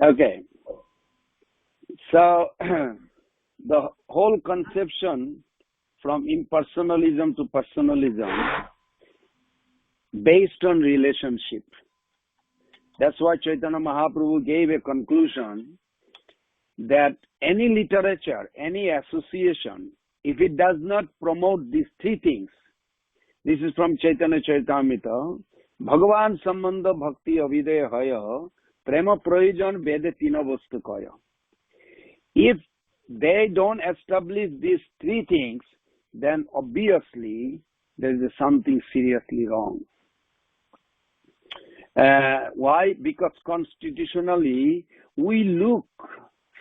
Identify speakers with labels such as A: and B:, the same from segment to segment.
A: Okay. So the whole conception from impersonalism to personalism based on relationship. That's why Chaitanya Mahaprabhu gave a conclusion that any literature, any association, if it does not promote these three things, this is from Chaitanya Caritamrta, Bhagavan Sambandha Bhakti Avidaya Haya, Prema Prayojan Veda Tina Vastu Kaya. If they don't establish these three things, then obviously there is something seriously wrong. Why? Because constitutionally, we look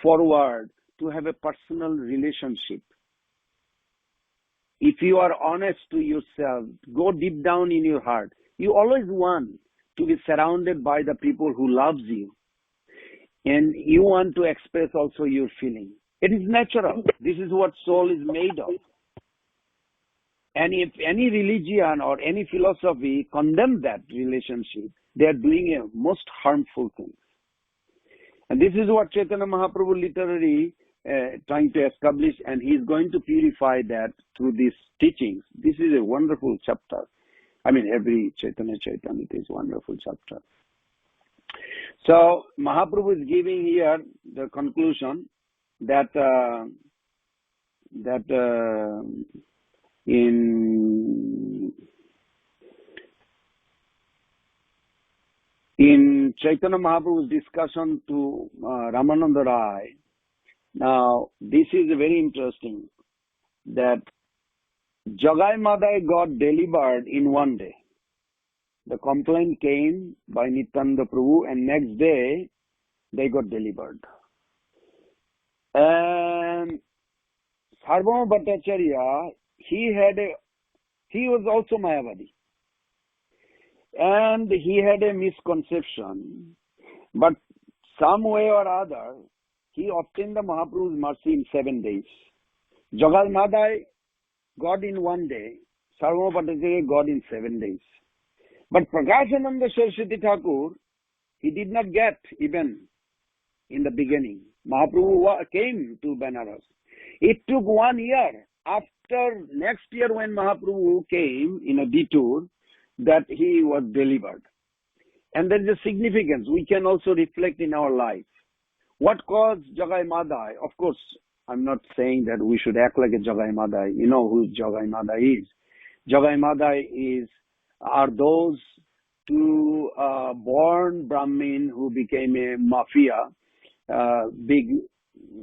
A: forward to have a personal relationship. If you are honest to yourself, go deep down in your heart, you always want to be surrounded by the people who loves you. And you want to express also your feeling. It is natural. This is what soul is made of. And if any religion or any philosophy condemn that relationship, they are doing a most harmful thing. And this is what Chaitanya Mahaprabhu literally trying to establish, and he is going to purify that through these teachings. This is a wonderful chapter. I mean, every Chaitanya Charitamrita is a wonderful chapter. So Mahaprabhu is giving here the conclusion that in Chaitanya Mahaprabhu's discussion to Ramananda Rai, now this is very interesting, that Jagai Madhya got delivered in one day. The complaint came by Nityananda Prabhu, and next day they got delivered. And Sarvabhauma Bhattacharya, he was also Mayavadi. And he had a misconception, but some way or other, he obtained the Mahaprabhu's mercy in 7 days. Jagai Madhya got in one day, Sarvabhauma Bhattacharya got in 7 days. But Prakashananda Saraswati Thakur, he did not get even in the beginning. Mahaprabhu came to Benares. It took 1 year after next year when Mahaprabhu came in a detour that he was delivered. And there is a significance. We can also reflect in our life. What caused Jagai Madhya? Of course, I'm not saying that we should act like a Jagai Madhya. You know who Jagai Madhya is. Jagai Madhya are those two born Brahmin who became a mafia, big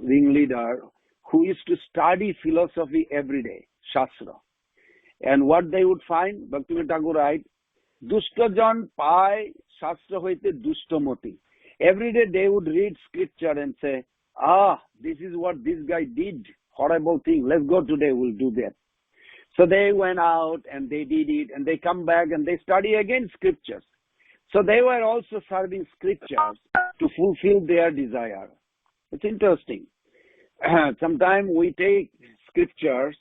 A: ringleader, who used to study philosophy every day, Shastra. And what they would find, Bhaktivinoda Thakur writes, Dushtajan pai Shastra hoite dushtamoti. Every day they would read scripture and say, this is what this guy did, horrible thing, let's go today, we'll do that. So they went out and they did it, and they come back and they study again scriptures. So they were also serving scriptures to fulfill their desire. It's interesting. Sometimes we take scriptures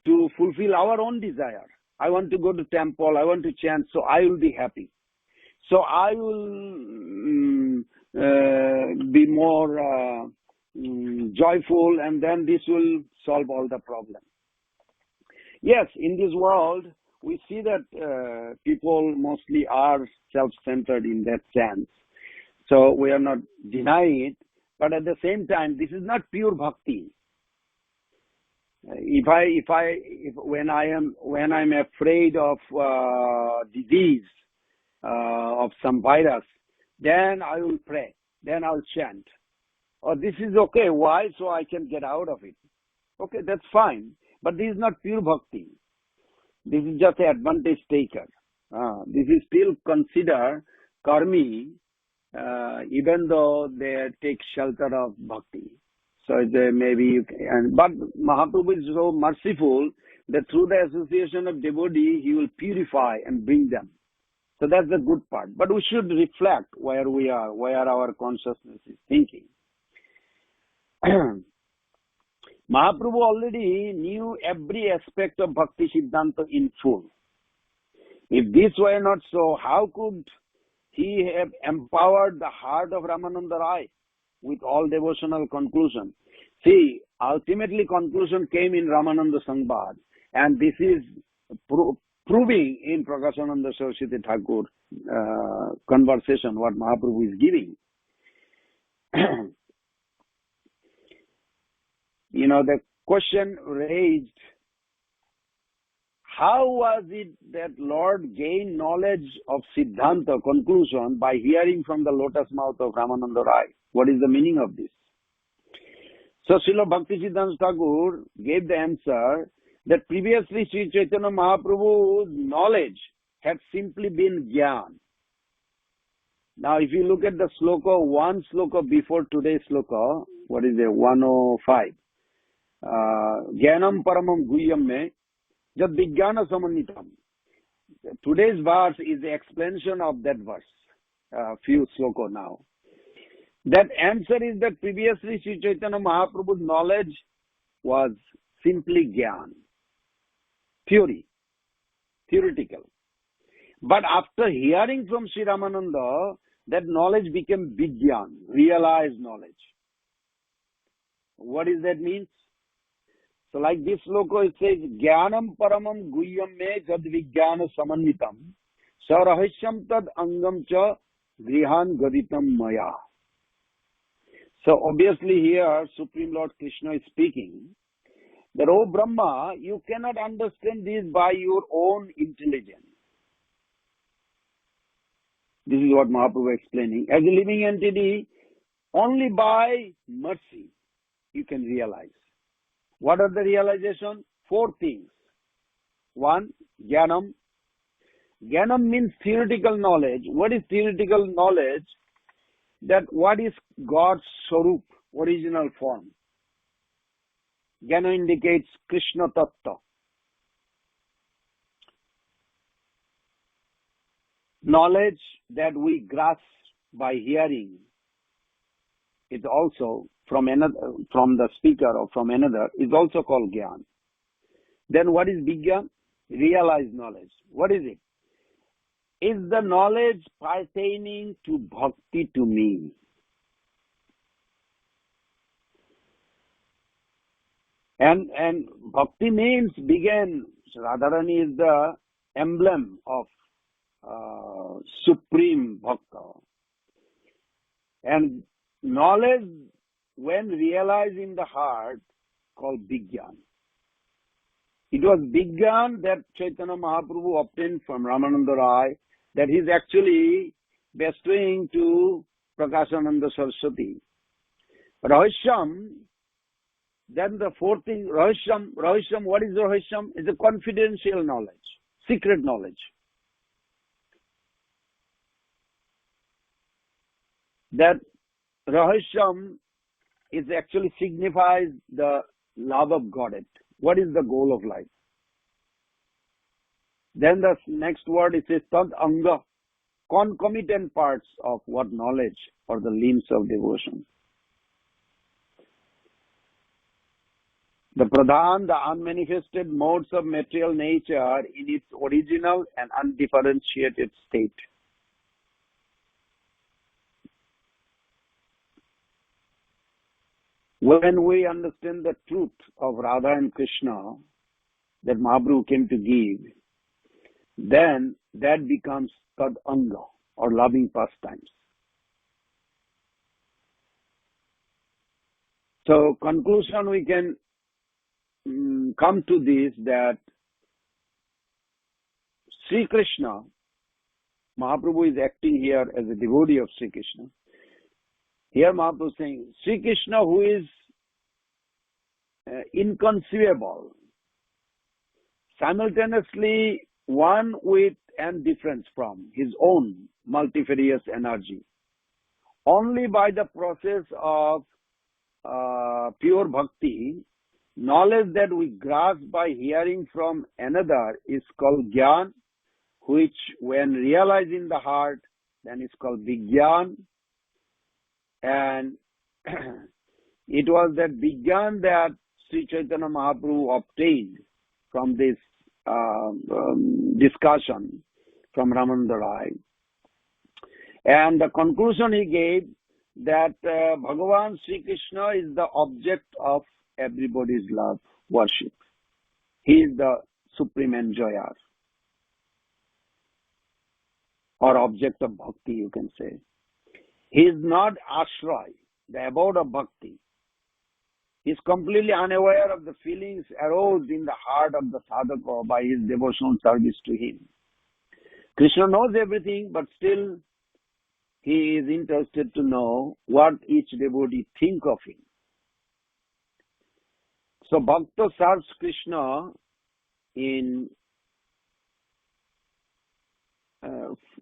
A: to fulfill our own desire. I want to go to temple, I want to chant, so I will be happy. So I will be more joyful, and then this will solve all the problems. Yes, in this world, we see that people mostly are self-centered in that sense. So we are not denying it, but at the same time, this is not pure bhakti. When I'm afraid of disease, of some virus, then I will pray, then I'll chant. Or this is okay. Why? So I can get out of it. Okay, that's fine. But this is not pure bhakti. This is just an advantage taker. This is still considered karmi, even though they take shelter of bhakti. So but Mahaprabhu is so merciful that through the association of devotee, he will purify and bring them. So that's the good part. But we should reflect where we are, where our consciousness is thinking. Mahaprabhu already knew every aspect of Bhakti Siddhanta in full. If this were not so, how could he have empowered the heart of Ramananda Rai? with all devotional conclusion. See, ultimately conclusion came in Ramananda Sangbad, and this is proving in Prakashananda Saraswati Thakur conversation what Mahaprabhu is giving. The question raised, how was it that Lord gained knowledge of Siddhanta conclusion by hearing from the lotus mouth of Ramananda Rai? What is the meaning of this? So Srila Bhaktisiddhanta Thakur gave the answer that previously Sri Chaitanya Mahaprabhu's knowledge had simply been Gyan. Now if you look at the sloka, one sloka before today's sloka, what is it, 105? Jnanam paramam guhyam me jad vijnana samanitam. Today's verse is the explanation of that verse, few sloka now. That answer is that previously Sri Chaitanya Mahaprabhu's knowledge was simply Gyan, theoretical. But after hearing from Sri Ramananda, that knowledge became Vijnan, realized knowledge. What does that mean? So like this sloka, it says, Jnanam paramam guhyam me jad vijnana samanitam sarahishyam tad angam cha grihan gaditam maya. So obviously here, Supreme Lord Krishna is speaking that, oh Brahma, you cannot understand this by your own intelligence. This is what Mahaprabhu is explaining. As a living entity, only by mercy you can realize. What are the realization? 4 things. 1, Jnanam. Jnanam means theoretical knowledge. What is theoretical knowledge? That what is God's Swarup, original form. Jnana indicates Krishna Tattva. Knowledge that we grasp by hearing is also from the speaker or from another is also called Gyan. Then what is Vijnan? Realized knowledge. What is it? Is the knowledge pertaining to bhakti to me? And bhakti means began. Radharani is the emblem of supreme bhakta. And knowledge, when realized in the heart, called Vijnan. It was Vijnan that Chaitanya Mahaprabhu obtained from Ramananda Rai, that he's actually bestowing to Prakashananda Saraswati. Rahishyam, then the 4th thing, Rahishyam, what is Rahishyam? It's a confidential knowledge, secret knowledge. That Rahishyam is actually signifies the love of Godhead. What is the goal of life? Then the next word is Tad Anga, concomitant parts of what knowledge or the limbs of devotion. The Pradhan, the unmanifested modes of material nature in its original and undifferentiated state. When we understand the truth of Radha and Krishna that Mahaprabhu came to give, then that becomes Tad Anga or loving pastimes. So conclusion we can come to this, that Sri Krishna, Mahaprabhu is acting here as a devotee of Sri Krishna. Here Mahaprabhu is saying, Sri Krishna who is inconceivable, simultaneously one with and different from his own multifarious energy. Only by the process of pure bhakti, knowledge that we grasp by hearing from another is called Gyan, which when realized in the heart, then is called Vijnan. And it was that Vijnan that Sri Chaitanya Mahaprabhu obtained from this discussion from Ramananda Rai. And the conclusion he gave that Bhagavan Sri Krishna is the object of everybody's love, worship. He is the supreme enjoyer or object of bhakti, you can say. He is not ashray, the abode of bhakti. He is completely unaware of the feelings aroused in the heart of the sadhaka by his devotional service to him. Krishna knows everything, but still he is interested to know what each devotee think of him. So Bhakta serves Krishna in,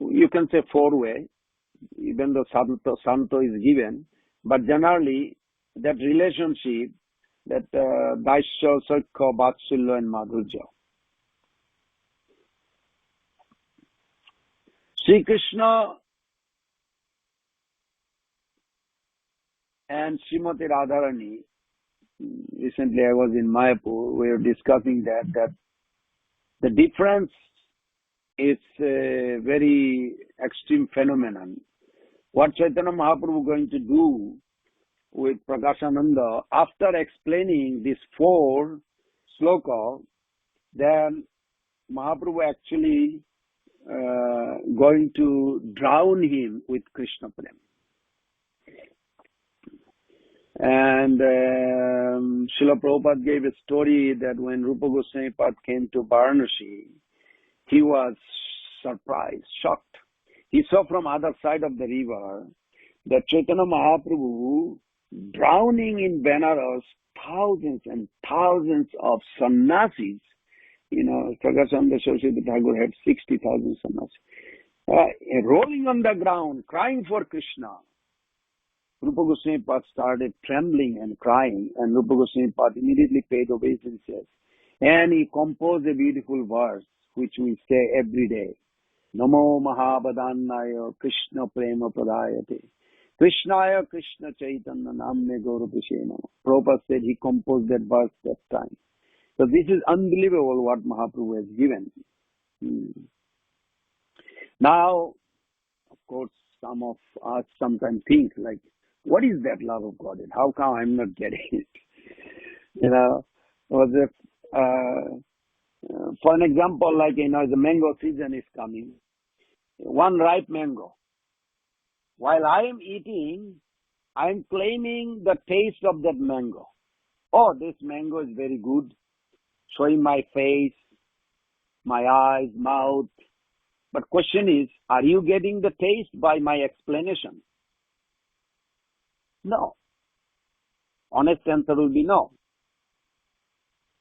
A: you can say, four ways, even though Santo is given, but generally that relationship, that Daisya, Sakya, Vatsalya and Madhurya. Sri Krishna and Srimati Radharani, recently I was in Mayapur, we were discussing that the difference is a very extreme phenomenon. What Chaitanya Mahaprabhu is going to do with Prakashananda, after explaining these four slokas, then Mahaprabhu actually going to drown him with Krishna Prem. And Srila Prabhupada gave a story that when Rupa Goswami Pad came to Varanasi, he was surprised, shocked. He saw from other side of the river that Chaitanya Mahaprabhu drowning in Benares thousands and thousands of sannyasis. You know, Prakashananda Saraswati Thakur had 60,000 sannyasis. Rolling on the ground, crying for Krishna. Rupa Goswami Pad started trembling and crying, and Rupa Goswami Pad immediately paid obeisances. And he composed a beautiful verse, which we say every day. Namo Mahabadannaya Krishna Prema Pradayate. Krishnaya Krishna Chaitanya Namne Gaurapishena. Prabhupada said he composed that verse that time. So this is unbelievable what Mahaprabhu has given. Now, of course, some of us sometimes think like, what is that love of God? And how come I'm not getting it? You know, was if, for an example, like, you know, the mango season is coming. One ripe mango. While I am eating, I am claiming the taste of that mango. Oh, this mango is very good. Showing my face, my eyes, mouth. But question is, are you getting the taste by my explanation? No. Honest answer will be no.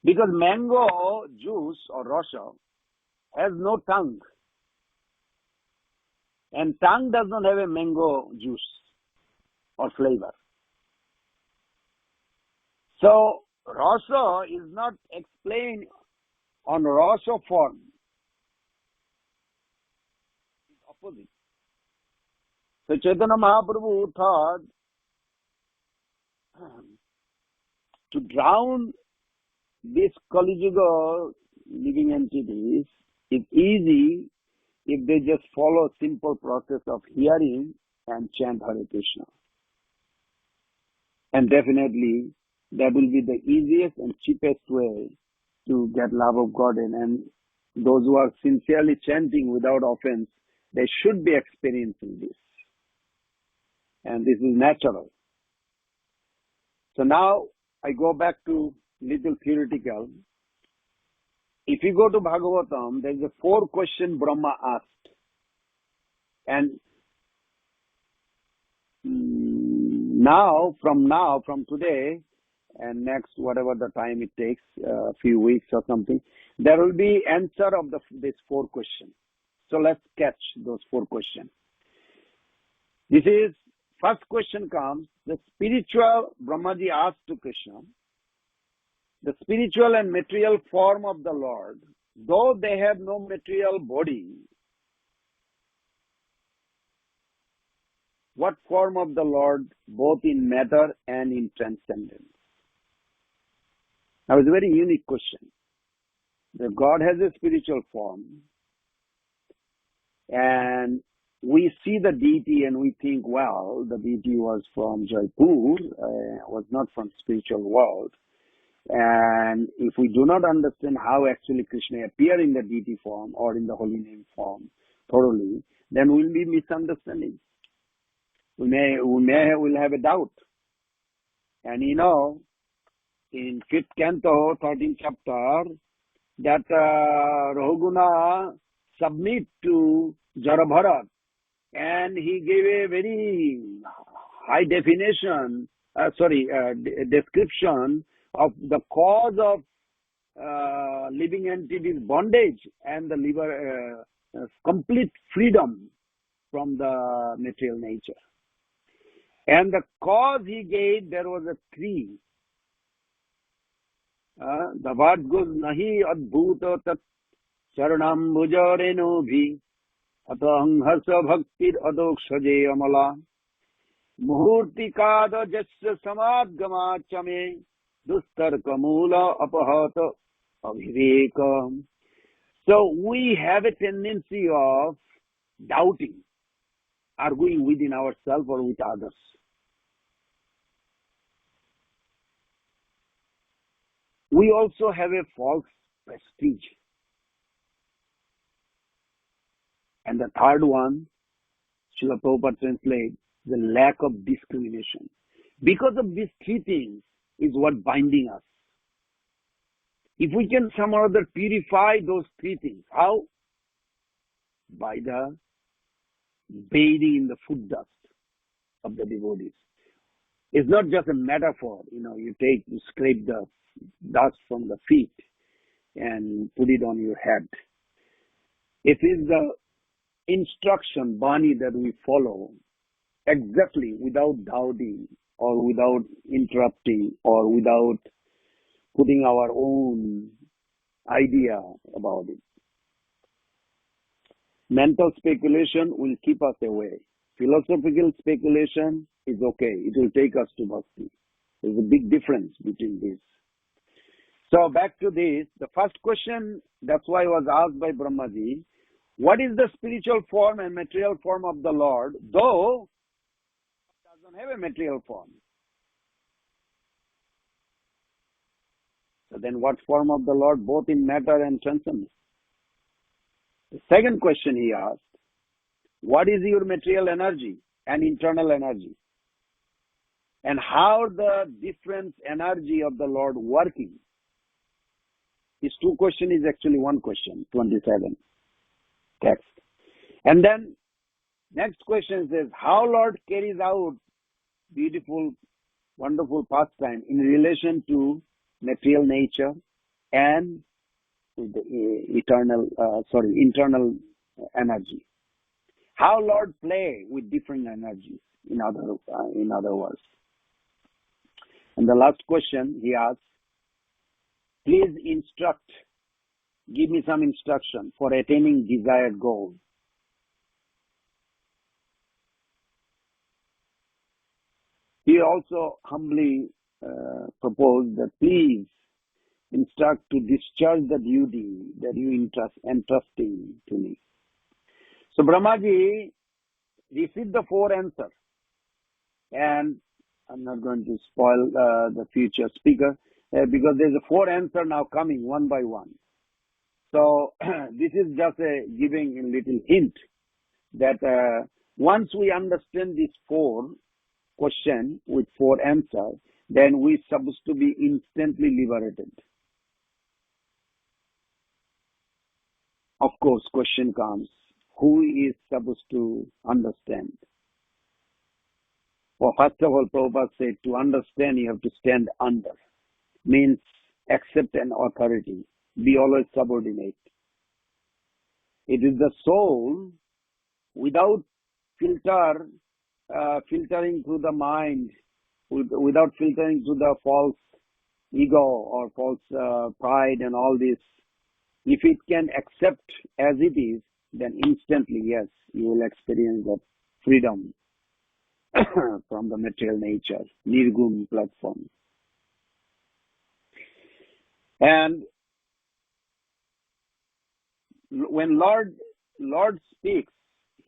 A: Because mango juice or rasa has no tongue. And tongue does not have a mango juice or flavor. So, rasa is not explained on rasa form. It's opposite. So, Chaitanya Mahaprabhu thought to drown these Kali Yuga living entities is easy if they just follow a simple process of hearing and chant Hare Krishna. And definitely that will be the easiest and cheapest way to get love of God in. And those who are sincerely chanting without offense, they should be experiencing this. And this is natural. So now I go back to little theoretical. If you go to Bhagavatam, there is a 4-question Brahma asked. And from today and next, whatever the time it takes, a few weeks or something, there will be answer of this 4 questions. So let's catch those 4 questions. This is, first question comes, the spiritual, Brahmaji asked to Krishna, the spiritual and material form of the Lord, though they have no material body, what form of the Lord, both in matter and in transcendence? Now, it's a very unique question. The God has a spiritual form, and we see the deity and we think, well, the deity was from Jaipur, was not from spiritual world. And if we do not understand how actually Krishna appeared in the deity form or in the holy name form thoroughly, then we'll be misunderstanding. We'll have a doubt. And in 5th canto, 13th chapter, that Rahuguna submit to Jarabharat, and he gave a very high description of the cause of living entities bondage and the complete freedom from the material nature. And the cause he gave, there was a tree. The word goes, Nahi adbhuta tat charanam bhujareno bhi atahang harsa bhaktir adokshaje amala muhurti kada jasya samadgama chame dustarka mula apahata aviveka. So we have a tendency of doubting, arguing within ourselves or with others. We also have a false prestige. And the third one, Srila Prabhupada translates, the lack of discrimination. Because of these three things is what binding us. If we can somehow or other purify those three things, how? By the bathing in the foot dust of the devotees. It's not just a metaphor, you scrape the dust from the feet and put it on your head. It is the instruction, Bani, that we follow exactly without doubting or without interrupting or without putting our own idea about it. Mental speculation will keep us away. Philosophical speculation is okay. It will take us to bhakti. There's a big difference between these. So back to this. The first question, that's why was asked by Brahmaji, what is the spiritual form and material form of the Lord, though it doesn't have a material form? So then what form of the Lord, both in matter and transcendence? The second question he asked, what is your material energy and internal energy? And how the different energy of the Lord working? These two questions is actually one question, 27 text. And then next question says, how Lord carries out beautiful, wonderful pastime in relation to material nature and with the internal energy. How Lord play with different energies, in other words. And the last question he asks, please give me some instruction for attaining desired goal. He also humbly proposed that please instruct to discharge the duty that you entrusting to me. So Brahmaji received the 4 answers, and I'm not going to spoil the future speaker because there's a 4 answer now coming one by one. So this is just giving a little hint that once we understand these 4 questions with 4 answers, then we're supposed to be instantly liberated. Of course, question comes, who is supposed to understand? Well, first of all, Prabhupada said to understand you have to stand under. Means accept an authority. Be always subordinate. It is the soul without filtering through the mind, without filtering through the false ego or false pride and all this. If it can accept as it is, then instantly, yes, you will experience that freedom from the material nature, Nirgun platform. And when Lord speaks,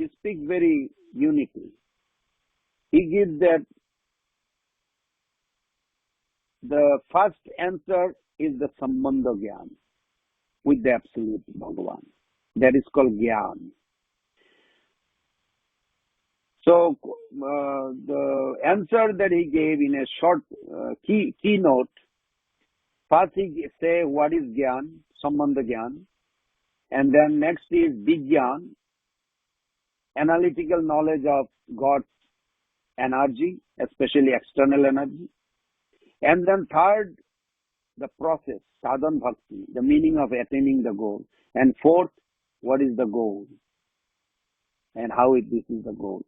A: he speaks very uniquely. He gives that the first answer is the Sambandha Gyan with the Absolute Bhagavan. That is called Gyan. So the answer that he gave in a short keynote, first he say what is Gyan, Sambandha Gyan, and then next is Vigyan, analytical knowledge of God's energy, especially external energy. And then third, the process, sadhan bhakti, the meaning of attaining the goal. And fourth, what is the goal and how this is the goal.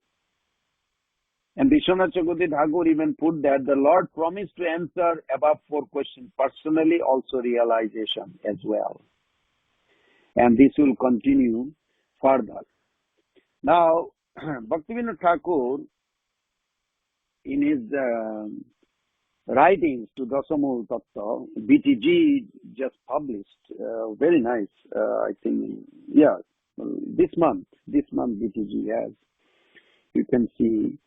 A: And Vishwanath Chakravarti Thakur even put that the Lord promised to answer above 4 questions personally, also realization as well. And this will continue further. Now, Bhaktivinoda Thakur, in his writings to Dasamul Tattva, BTG just published, very nice, I think, yeah, this month BTG has. You can see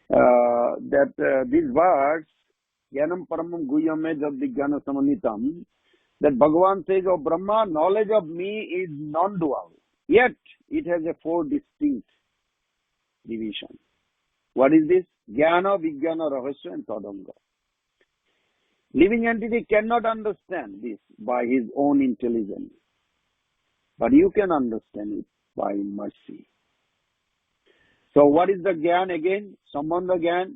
A: that these words, Jnanam Paramam Guhyame Jad Vijnana Samanitam, that Bhagavan says, "Oh Brahma, knowledge of me is non-dual, yet it has a 4 distinct division." What is this? Jnana, Vijnana, Rahasya and Tadanga. Living entity cannot understand this by his own intelligence, but you can understand it by mercy. So what is the Gyan again? Sambandha Gyan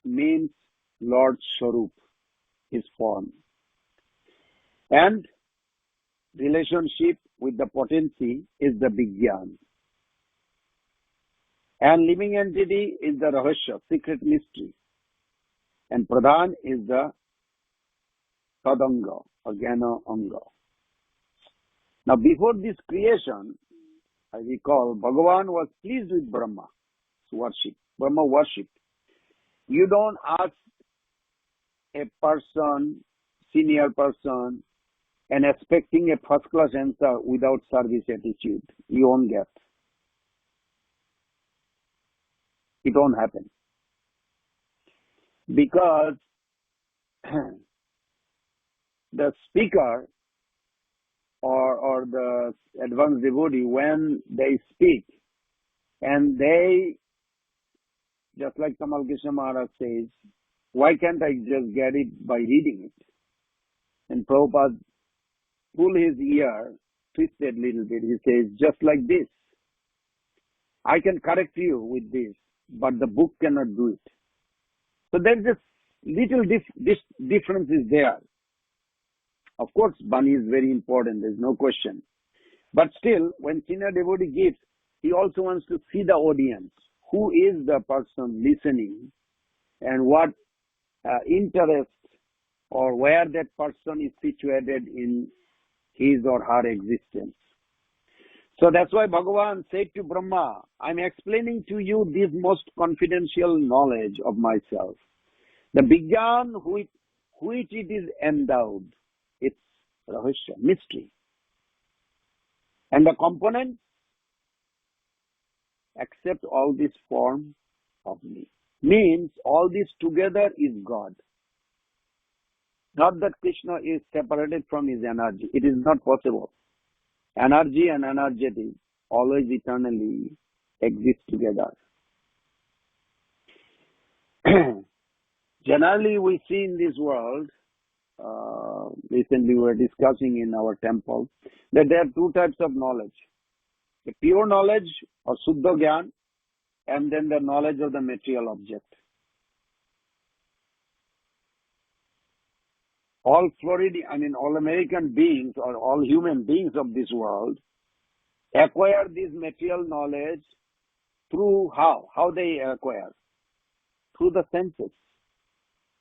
A: means Lord Swarup, his form. And relationship with the potency is the Vigyan. And living entity is the Rahasya, secret mystery. And Pradhan is the Tadanga, or Jnana Anga. Now before this creation, I recall, Bhagavan was pleased with Brahma's worship, Brahma worship. You don't ask a person, senior person, and expecting a first class answer without service attitude. You won't get. It won't happen. Because the speaker or the advanced devotee, when they speak, and they, just like Tamal Krishna Maharaj says, why can't I just get it by reading it? And Prabhupada pull his ear, twisted a little bit. He says, just like this. I can correct you with this, but the book cannot do it. So there's this little difference is there. Of course, Bani is very important. There's no question. But still, when senior devotee gives, he also wants to see the audience. Who is the person listening and what interest or where that person is situated in his or her existence. So that's why Bhagavan said to Brahma, I'm explaining to you this most confidential knowledge of myself. The Vigyan which it is endowed, it's Rahasya, mystery. And the components accept all this form of me. Means all this together is God. Not that Krishna is separated from his energy. It is not possible. Energy and energetic always eternally exist together. Generally, we see in this world, recently we were discussing in our temple, that there are 2 types of knowledge. The pure knowledge or Suddha Gyan, and then the knowledge of the material object. All all American beings or all human beings of this world acquire this material knowledge through how? How they acquire? Through the senses.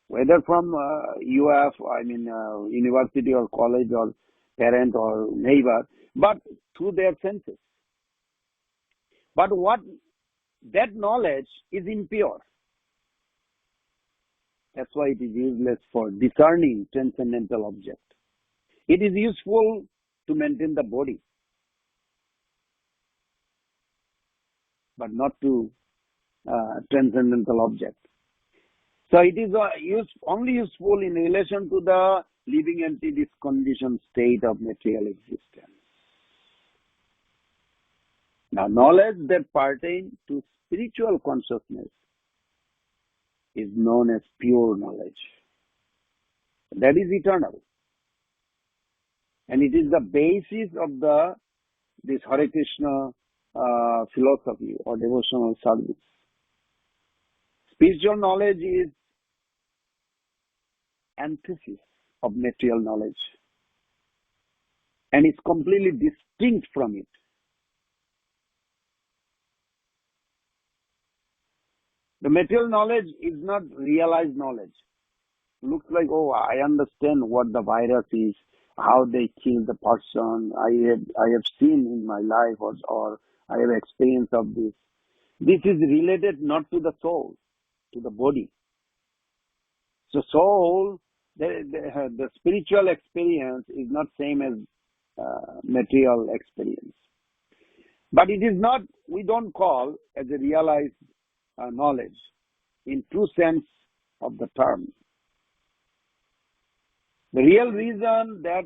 A: Whether from university or college or parent or neighbor, but through their senses. But that knowledge is impure. That's why it is useless for discerning transcendental object. It is useful to maintain the body. but not to transcendental object. So it is only useful in relation to the living entity's conditioned state of material existence. Now, knowledge that pertains to spiritual consciousness is known as pure knowledge. That is eternal. And it is the basis of this Hare Krishna philosophy or devotional service. Spiritual knowledge is antithesis of material knowledge and is completely distinct from it. The material knowledge is not realized knowledge. Looks like, oh, I understand what the virus is, how they kill the person. I have seen in my life or I have experience of this. This is related not to the soul, to the body. So soul, the spiritual experience is not same as material experience. But it is not, we don't call as a realized knowledge in true sense of the term. The real reason that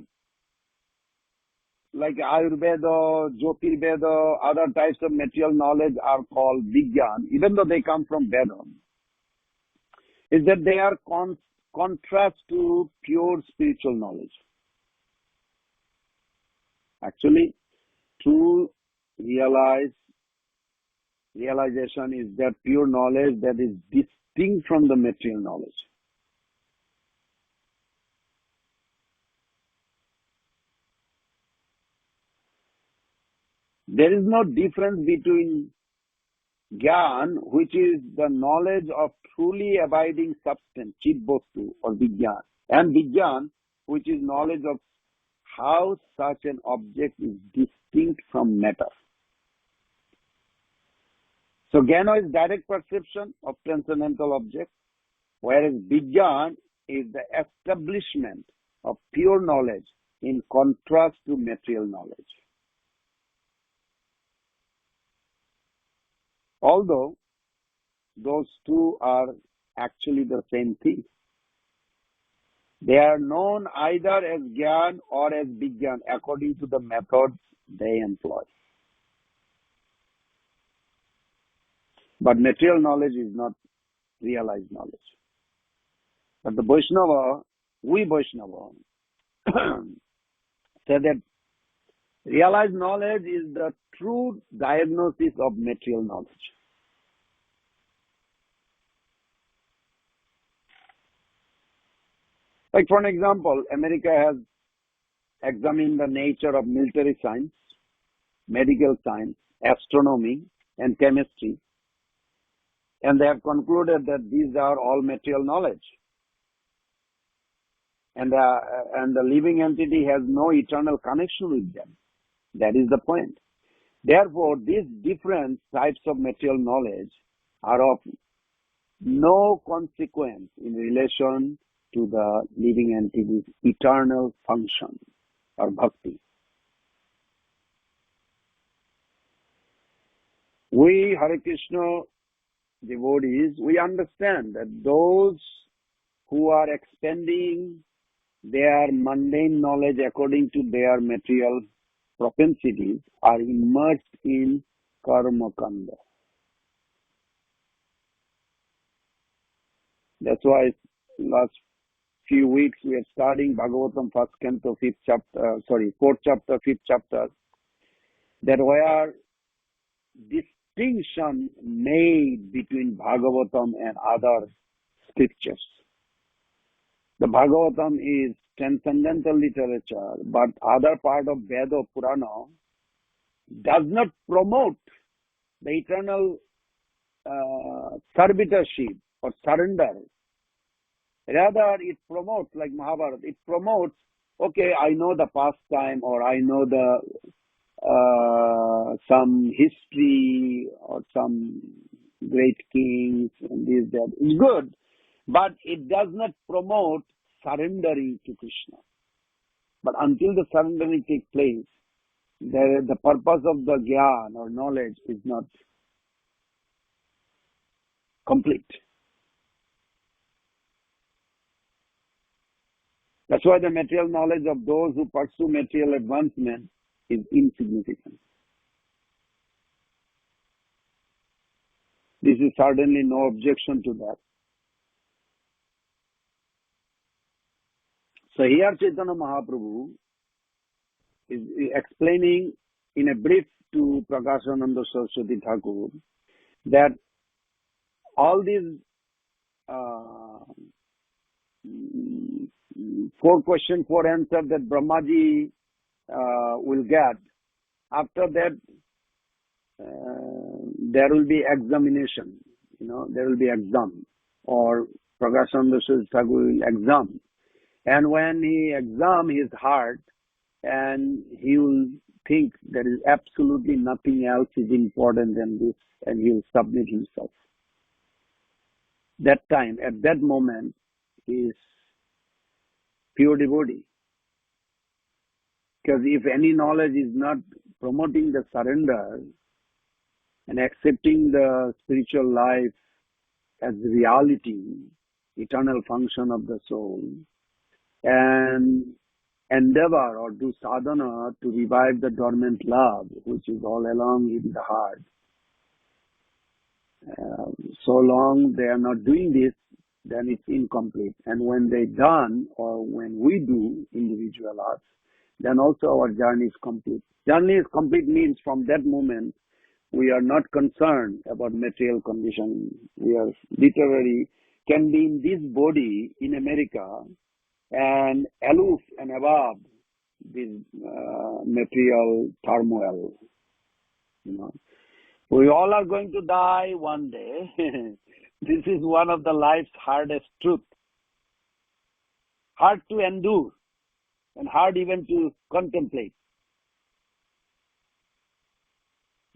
A: like Ayurveda, Jyotirveda, other types of material knowledge are called Vigyan, even though they come from Veda, is that they are contrast to pure spiritual knowledge. Actually, true realization is that pure knowledge that is distinct from the material knowledge. There is no difference between Gyan, which is the knowledge of truly abiding substance, Chit Bostu or Vigyan, and Vigyan, which is knowledge of how such an object is distinct from matter. So Jnana is direct perception of transcendental objects, whereas Vigyan is the establishment of pure knowledge in contrast to material knowledge. Although those two are actually the same thing. They are known either as Gyan or as Vigyan according to the methods they employ. But material knowledge is not realized knowledge. But the Vaishnava, we Vaishnava, say that realized knowledge is the true diagnosis of material knowledge. Like for an example, America has examined the nature of military science, medical science, astronomy, and chemistry, and they have concluded that these are all material knowledge. And the living entity has no eternal connection with them. That is the point. Therefore, these different types of material knowledge are of no consequence in relation to the living entity's eternal function or bhakti. We, Hare Krishna devotees, we understand that those who are expending their mundane knowledge according to their material propensities are immersed in karma kanda. That's why last few weeks we are studying Bhagavatam first canto, fourth chapter, fifth chapter, that where distinction made between Bhagavatam and other scriptures. The Bhagavatam is transcendental literature, but other part of Veda Purana does not promote the eternal servitorship or surrender. Rather, it promotes, like Mahabharata, it promotes, okay, I know the pastime or I know the some history or some great kings and this, that. It's good, but it does not promote surrendering to Krishna. But until the surrendering takes place, the purpose of the Gyan or knowledge is not complete. That's why the material knowledge of those who pursue material advancement is insignificant. This is certainly no objection to that. So here Chaitanya Mahaprabhu is explaining in a brief to Prakashananda Saraswati Thakur that all these 4 questions, 4 answers that Brahmaji will get, after that there will be examination, there will be exam, or Prakashananda Saraswati Thakur will exam. And when he exam his heart, and he will think there is absolutely nothing else is important than this, and he will submit himself. That time, at that moment, he is pure devotee. Because if any knowledge is not promoting the surrender and accepting the spiritual life as reality, eternal function of the soul, and endeavor or do sadhana to revive the dormant love, which is all along in the heart. So long they are not doing this, then it's incomplete. And when they done, or when we do individual arts, then also our journey is complete. Journey is complete means from that moment we are not concerned about material condition. We are literally can be in this body in America and aloof and above this material turmoil. We all are going to die one day. This is one of the life's hardest truth. Hard to endure and hard even to contemplate.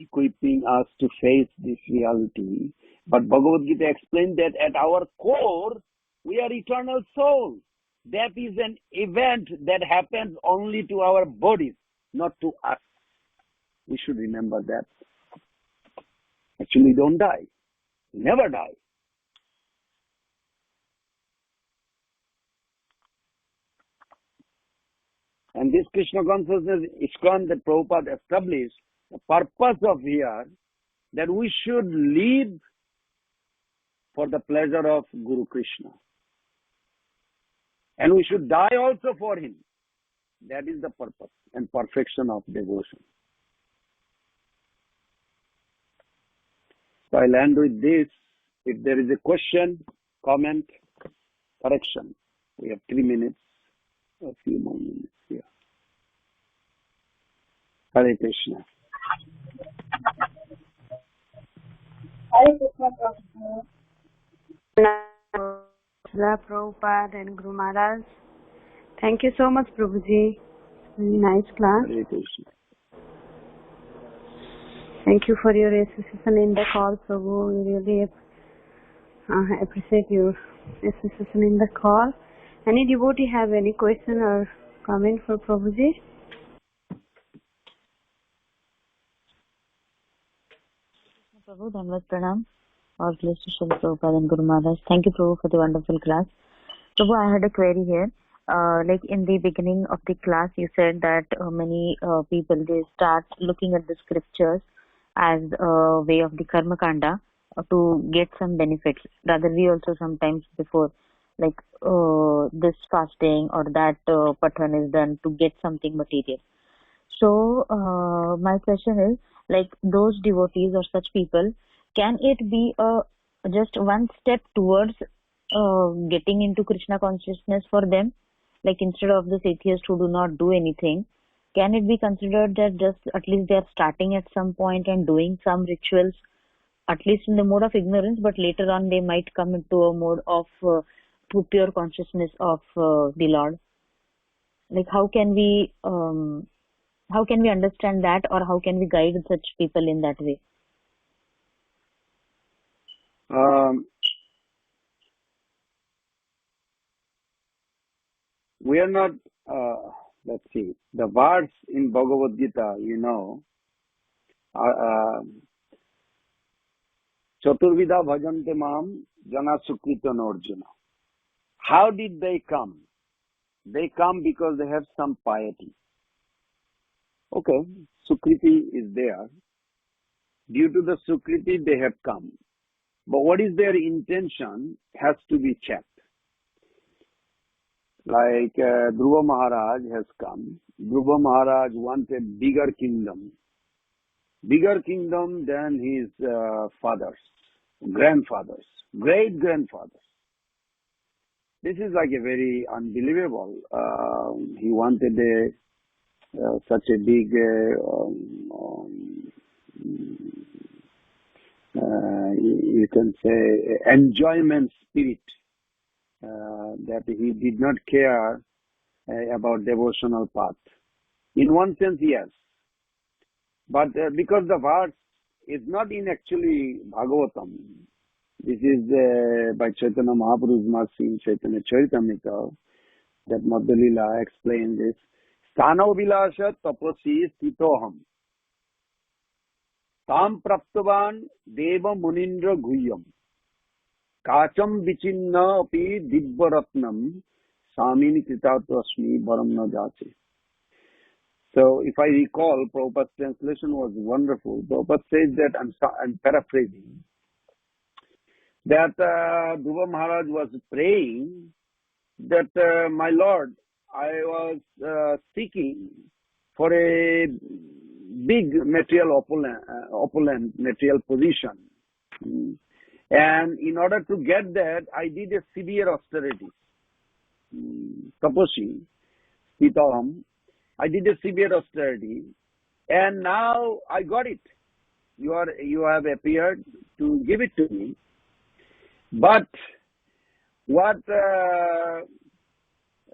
A: Equipping us to face this reality. But Bhagavad Gita explained that at our core, we are eternal souls. Death is an event that happens only to our bodies, not to us. We should remember that. Actually, don't die. Never die. And this Krishna consciousness ISKCON that Prabhupada established, the purpose of here, that we should live for the pleasure of Guru Krishna. And we should die also for him. That is the purpose and perfection of devotion. So I'll end with this. If there is a question, comment, correction. We have 3 minutes, a few more minutes here. Hare Krishna.
B: Hare Krishna, Prabhupada and Guru Maharaj. Thank you so much, Prabhuji. Very nice class.
A: Hare Krishna.
B: Thank you for your association in the call, Prabhu. We really appreciate your association in the call. Any devotee have any question or comment for Prabhuji?
C: Prabhu, Dhanavad Pranam. All blessed to Srila Prabhupada and Guru Maharaj. Thank you, Prabhu, for the wonderful class. Prabhu, I had a query here. Like in the beginning of the class, you said that many people, they start looking at the scriptures as a way of the karma kanda to get some benefits. Rather, we also sometimes before, like this fasting or that pathan is done to get something material. So, my question is, like those devotees or such people, can it be just one step towards getting into Krishna consciousness for them? Like instead of this atheist who do not do anything, can it be considered that just at least they are starting at some point and doing some rituals, at least in the mode of ignorance, but later on they might come into a mode of pure consciousness of the Lord? Like how can we understand that, or how can we guide such people in that way?
A: We are not, let's see, the words in Bhagavad Gita, Chaturvida bhajante mam jana sukrita arjuna. How did they come? They come because they have some piety. Okay, Sukriti is there. Due to the Sukriti, they have come. But what is their intention has to be checked. Like Dhruva Maharaj has come. Dhruva Maharaj wanted bigger kingdom than his fathers, grandfathers, great-grandfathers. This is like a very unbelievable. He wanted such a big, you can say, enjoyment spirit that he did not care about devotional path. In one sense, yes. But because the verse is not in actually Bhagavatam, this is by Chaitanya Mahaprabhu's mercy in Chaitanya Caritamrta, that Madhya Lila explained this. Stano vilasha tapasi stitoham tam praptavan deva munindra guyam kacham vichinna api dibbaratnam samini kritatvasmi varam na jache. So if I recall, Prabhupada's translation was wonderful. Prabhupada says that, I'm paraphrasing, that Dhruva Maharaj was praying that, my Lord, I was seeking for a big material opulent material position. And in order to get that, I did a severe austerity. Taposi, Sitaham. I did a severe austerity. And now I got it. You have appeared to give it to me. But what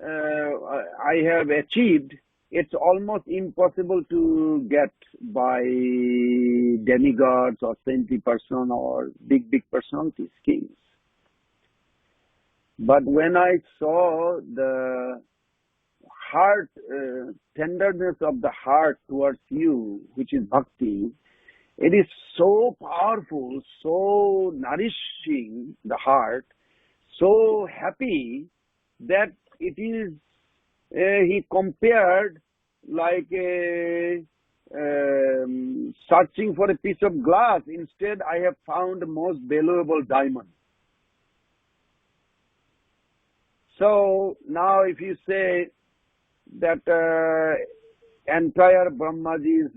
A: I have achieved, it's almost impossible to get by demigods or saintly person or big personalities, kings. But when I saw the heart, tenderness of the heart towards you, which is bhakti, it is so powerful, so nourishing the heart, so happy that it is, he compared like searching for a piece of glass. Instead, I have found the most valuable diamond. So now if you say that entire Brahmaji's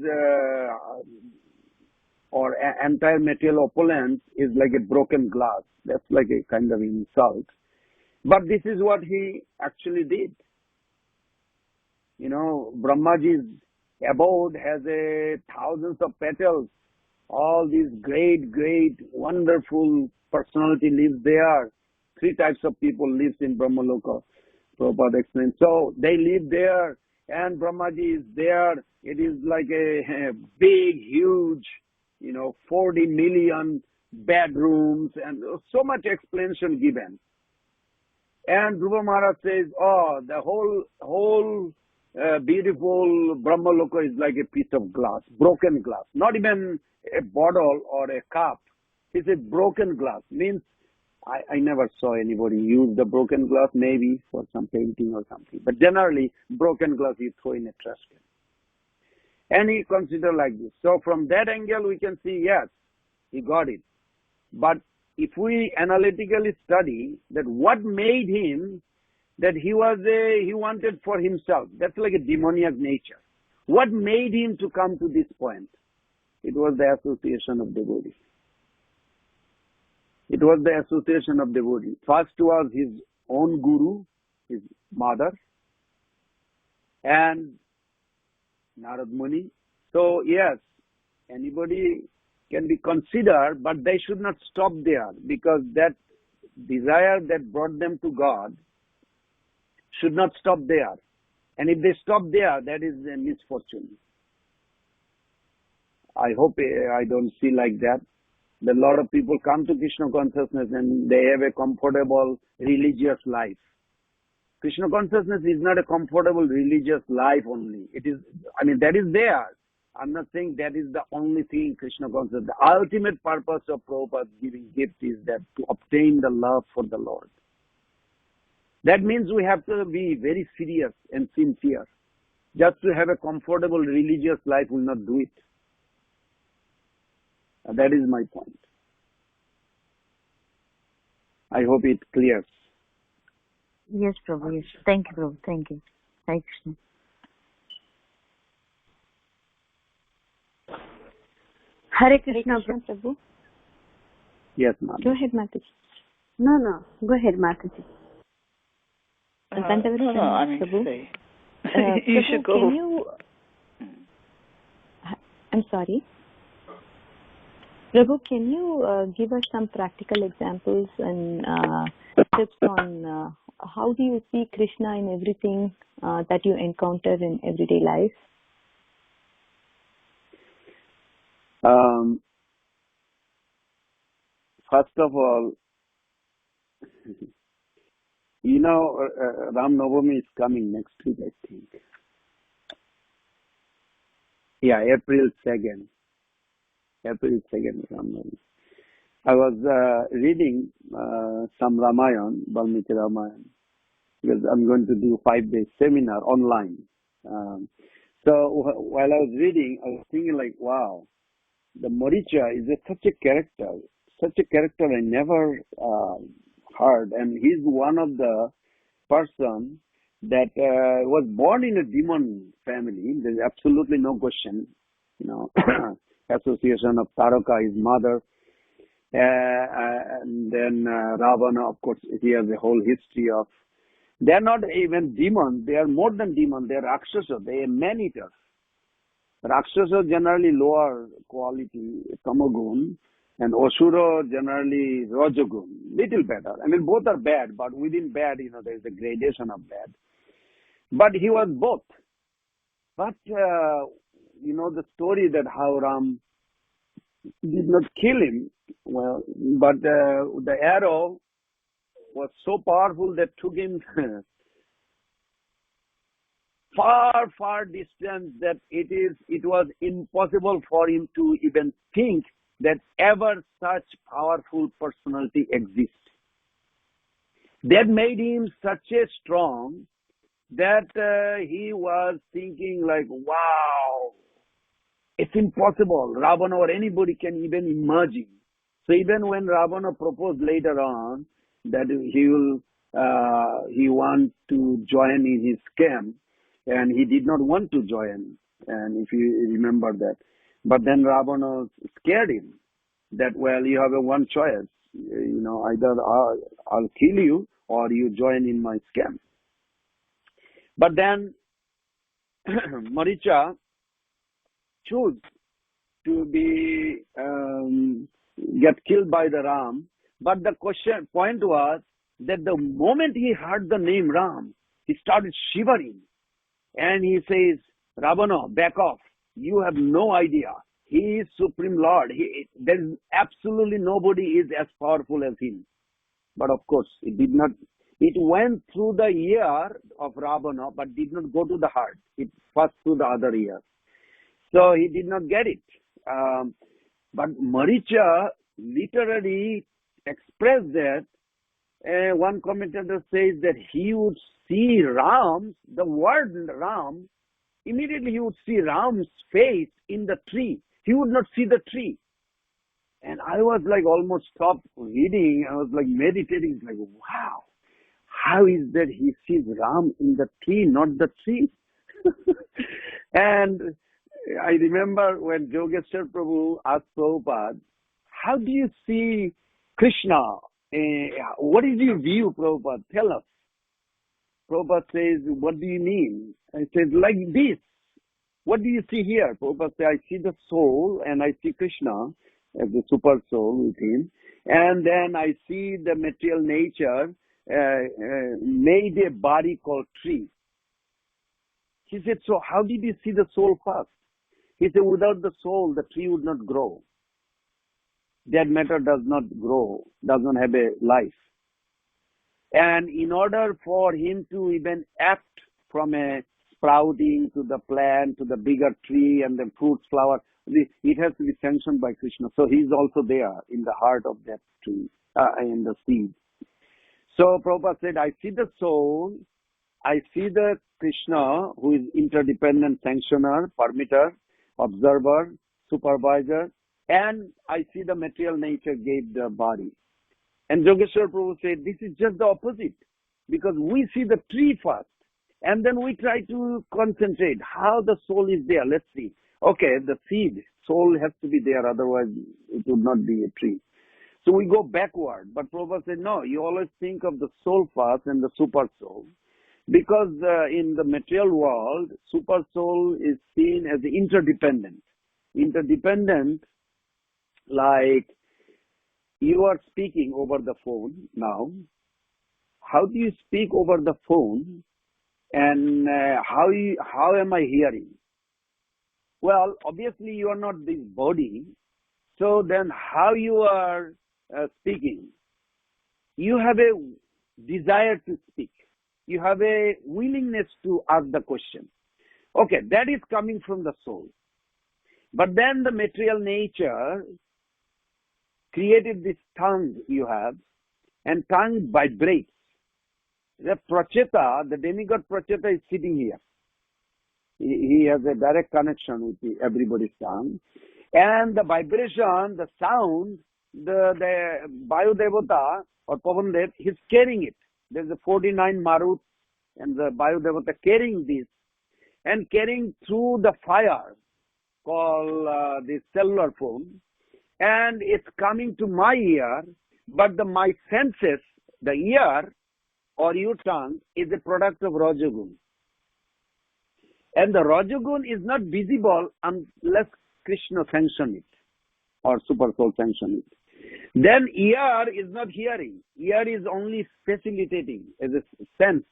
A: or entire material opulence is like a broken glass, that's like a kind of insult. But this is what he actually did. You know, Brahmaji's abode has thousands of petals. All these great, wonderful personality lives there. 3 types of people lives in Brahmaloka. Prabhupada explained. So they live there, and Brahmaji is there. It is like a big, huge, 40 million bedrooms, and so much explanation given. And Dhruva Maharaj says, oh, the whole beautiful Brahmaloka is like a piece of glass, broken glass, not even a bottle or a cup. He said broken glass, means I never saw anybody use the broken glass, maybe for some painting or something. But generally, broken glass you throw in a trash can. And he considered like this. So from that angle, we can see, yes, he got it. But if we analytically study that what made him, that he wanted for himself, that's like a demoniac nature. What made him to come to this point? It was the association of devotees. It was the association of devotees. First was his own guru, his mother, and Narad Muni. So yes, anybody can be considered, but they should not stop there, because that desire that brought them to God should not stop there. And if they stop there, that is a misfortune. I hope I don't see like that. A lot of people come to Krishna consciousness and they have a comfortable religious life. Krishna consciousness is not a comfortable religious life only. It is, that is there. I'm not saying that is the only thing Krishna consciousness. The ultimate purpose of Prabhupada giving gift is that to obtain the love for the Lord. That means we have to be very serious and sincere. Just to have a comfortable religious life will not do it. That is my point. I hope it clears.
C: Yes, Prabhu. Yes. Thank you, Prabhu. Thank you. Hare Krishna.
B: Hare Krishna, Prabhu.
A: Yes, ma'am.
D: Go ahead, Mataji.
B: No. Go ahead, Mataji.
D: No,
E: I mean,
D: Prabhu.
E: say. You
D: Prabhu,
E: should go.
D: can you... I'm sorry. Prabhu, can you give us some practical examples and tips on how do you see Krishna in everything that you encounter in everyday life?
A: First of all, you know, Ram Navami is coming next week, I think. Yeah, April 2nd. April 2nd, Ram Navami. I was reading some Ramayan, Valmiki Ramayan, because I'm going to do 5-day seminar online. So while I was reading, I was thinking like, wow, the Maricha is such a character I never heard, and he's one of the person that was born in a demon family. There's absolutely no question, you know. Association of Taraka, his mother, and then Ravana, of course, he has a whole history of. They are not even demons; they are more than demons. They are Rakshasa. They are man-eaters. Rakshasa generally lower quality, Tamagun, and Asura generally Rajagun, little better. I mean, both are bad, but within bad, you know, there is a gradation of bad. But he was both. But, you know, the story that how Ram did not kill him, well, but the arrow was so powerful that took him far distance that it was impossible for him to even think that ever such powerful personality exists. That made him such a strong that he was thinking like, wow, it's impossible. Ravana or anybody can even imagine. So even when Ravana proposed later on that he wants to join in his camp, and he did not want to join, and if you remember that. But then Ravana scared him that, well, you have a one choice, you know, either I'll kill you or you join in my camp. But then Maricha chose to be get killed by the Ram. But the point was that the moment he heard the name Ram, he started shivering. And he says, Ravana, back off. You have no idea. He is Supreme Lord. There is absolutely nobody is as powerful as him. But of course, it did not. It went through the ear of Ravana, but did not go to the heart. It passed through the other ear. So he did not get it. But Maricha literally expressed that. One commentator says that he would see Ram, the word Ram, immediately he would see Ram's face in the tree. He would not see the tree. And I was like almost stopped reading. I was like meditating, like, wow, how is that he sees Ram in the tree, not the tree? And I remember when Yogeshwar Prabhu asked Prabhupada, how do you see Krishna? What is your view, Prabhupada? Tell us. Prabhupada says, what do you mean? I said, like this. What do you see here? Prabhupada says, I see the soul and I see Krishna as the super soul within. And then I see the material nature made a body called tree. He said, so how did you see the soul first? He said, without the soul, the tree would not grow. That matter does not grow, does not have a life. And in order for him to even act from a sprouting to the plant, to the bigger tree and then fruits, flower. It has to be sanctioned by Krishna. So he's also there in the heart of that tree, in the seed. So Prabhupada said, I see the soul, I see the Krishna who is interdependent sanctioner, permitter, observer, supervisor, and I see the material nature gave the body. And Yogeshwar Prabhu said, this is just the opposite, because we see the tree first, and then we try to concentrate how the soul is there. Let's see. Okay, the seed, soul has to be there, otherwise it would not be a tree. So we go backward. But Prabhupada said, no, you always think of the soul first and the super soul. Because in the material world, super soul is seen as interdependent. Interdependent, like you are speaking over the phone now. How do you speak over the phone? And how am I hearing? Well, obviously you are not this body. So then how you are speaking? You have a desire to speak. You have a willingness to ask the question. Okay, that is coming from the soul. But then the material nature created this tongue you have, and tongue vibrates. The Pracheta, the demigod Pracheta is sitting here. He has a direct connection with everybody's tongue. And the vibration, the sound, the Vayu Devata or Pavandev, he's carrying it. There's a 49 Marut and the Vayu Devata carrying this and carrying through the fire called the cellular phone, and it's coming to my ear, but my senses, the ear or your tongue is a product of Rajagun. And the Rajagun is not visible unless Krishna sanction it or Super Soul sanction it. Then ear is not hearing. Ear is only facilitating as a sense.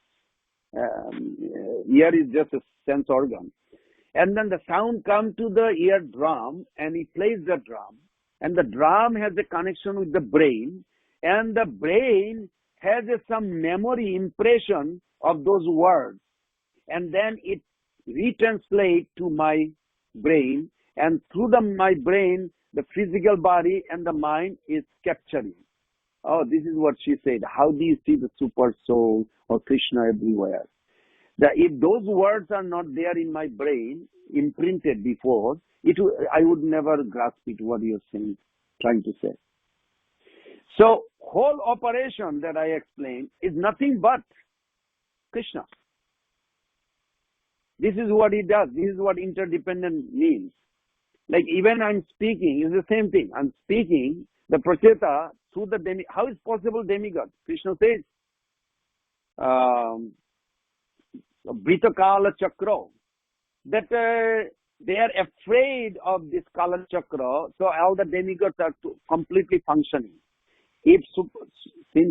A: Ear is just a sense organ. And then the sound comes to the eardrum and he plays the drum. And the drum has a connection with the brain. And the brain has some memory impression of those words. And then it retranslates to my brain. And through my brain, the physical body and the mind is capturing. Oh, this is what she said. How do you see the super soul or Krishna everywhere? If those words are not there in my brain, imprinted before, I would never grasp it, what you're saying, trying to say. So, whole operation that I explained is nothing but Krishna. This is what he does. This is what interdependent means. Like even I'm speaking, it's the same thing. I'm speaking, the Pracheta, through the demigod. How is possible demigod? Krishna says, Brita Kala Chakra, that they are afraid of this Kala Chakra, so all the demigods are completely functioning. Since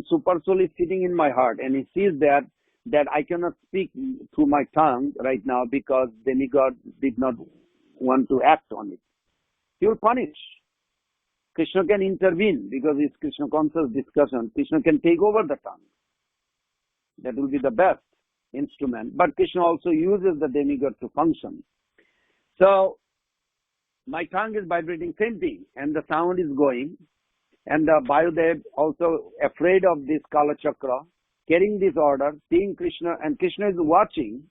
A: Super Soul is sitting in my heart and he sees that I cannot speak through my tongue right now because demigod did not want to act on it, he will punish. Krishna can intervene because it's Krishna conscious discussion. Krishna can take over the tongue. That will be the best instrument. But Krishna also uses the demigod to function. So, my tongue is vibrating, same thing, and the sound is going. And the Vayudev also afraid of this Kala Chakra, carrying this order, seeing Krishna, and Krishna is watching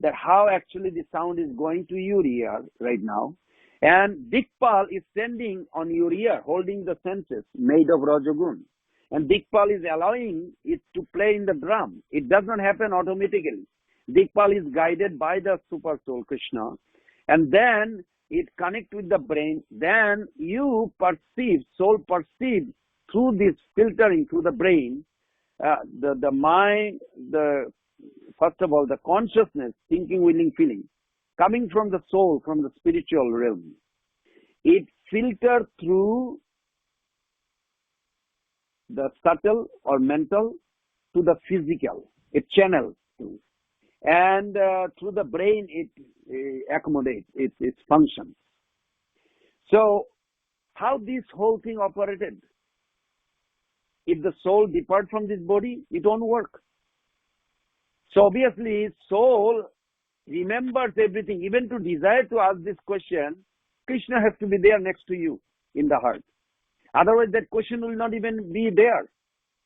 A: that how actually the sound is going to your ear right now. And Dikpal is sending on your ear, holding the senses made of Rajagun. And Dikpal is allowing it to play in the drum. It does not happen automatically. Dikpal is guided by the Super Soul Krishna. And then it connects with the brain. Then you perceive, soul perceives through this filtering through the brain, the mind, first of all, the consciousness, thinking, willing, feeling, coming from the soul, from the spiritual realm. It filters through the subtle or mental to the physical. It channels through. And through the brain, it accommodates its functions. So, how this whole thing operated? If the soul depart from this body, it won't work. So obviously, soul remembers everything. Even to desire to ask this question, Krishna has to be there next to you in the heart. Otherwise, that question will not even be there.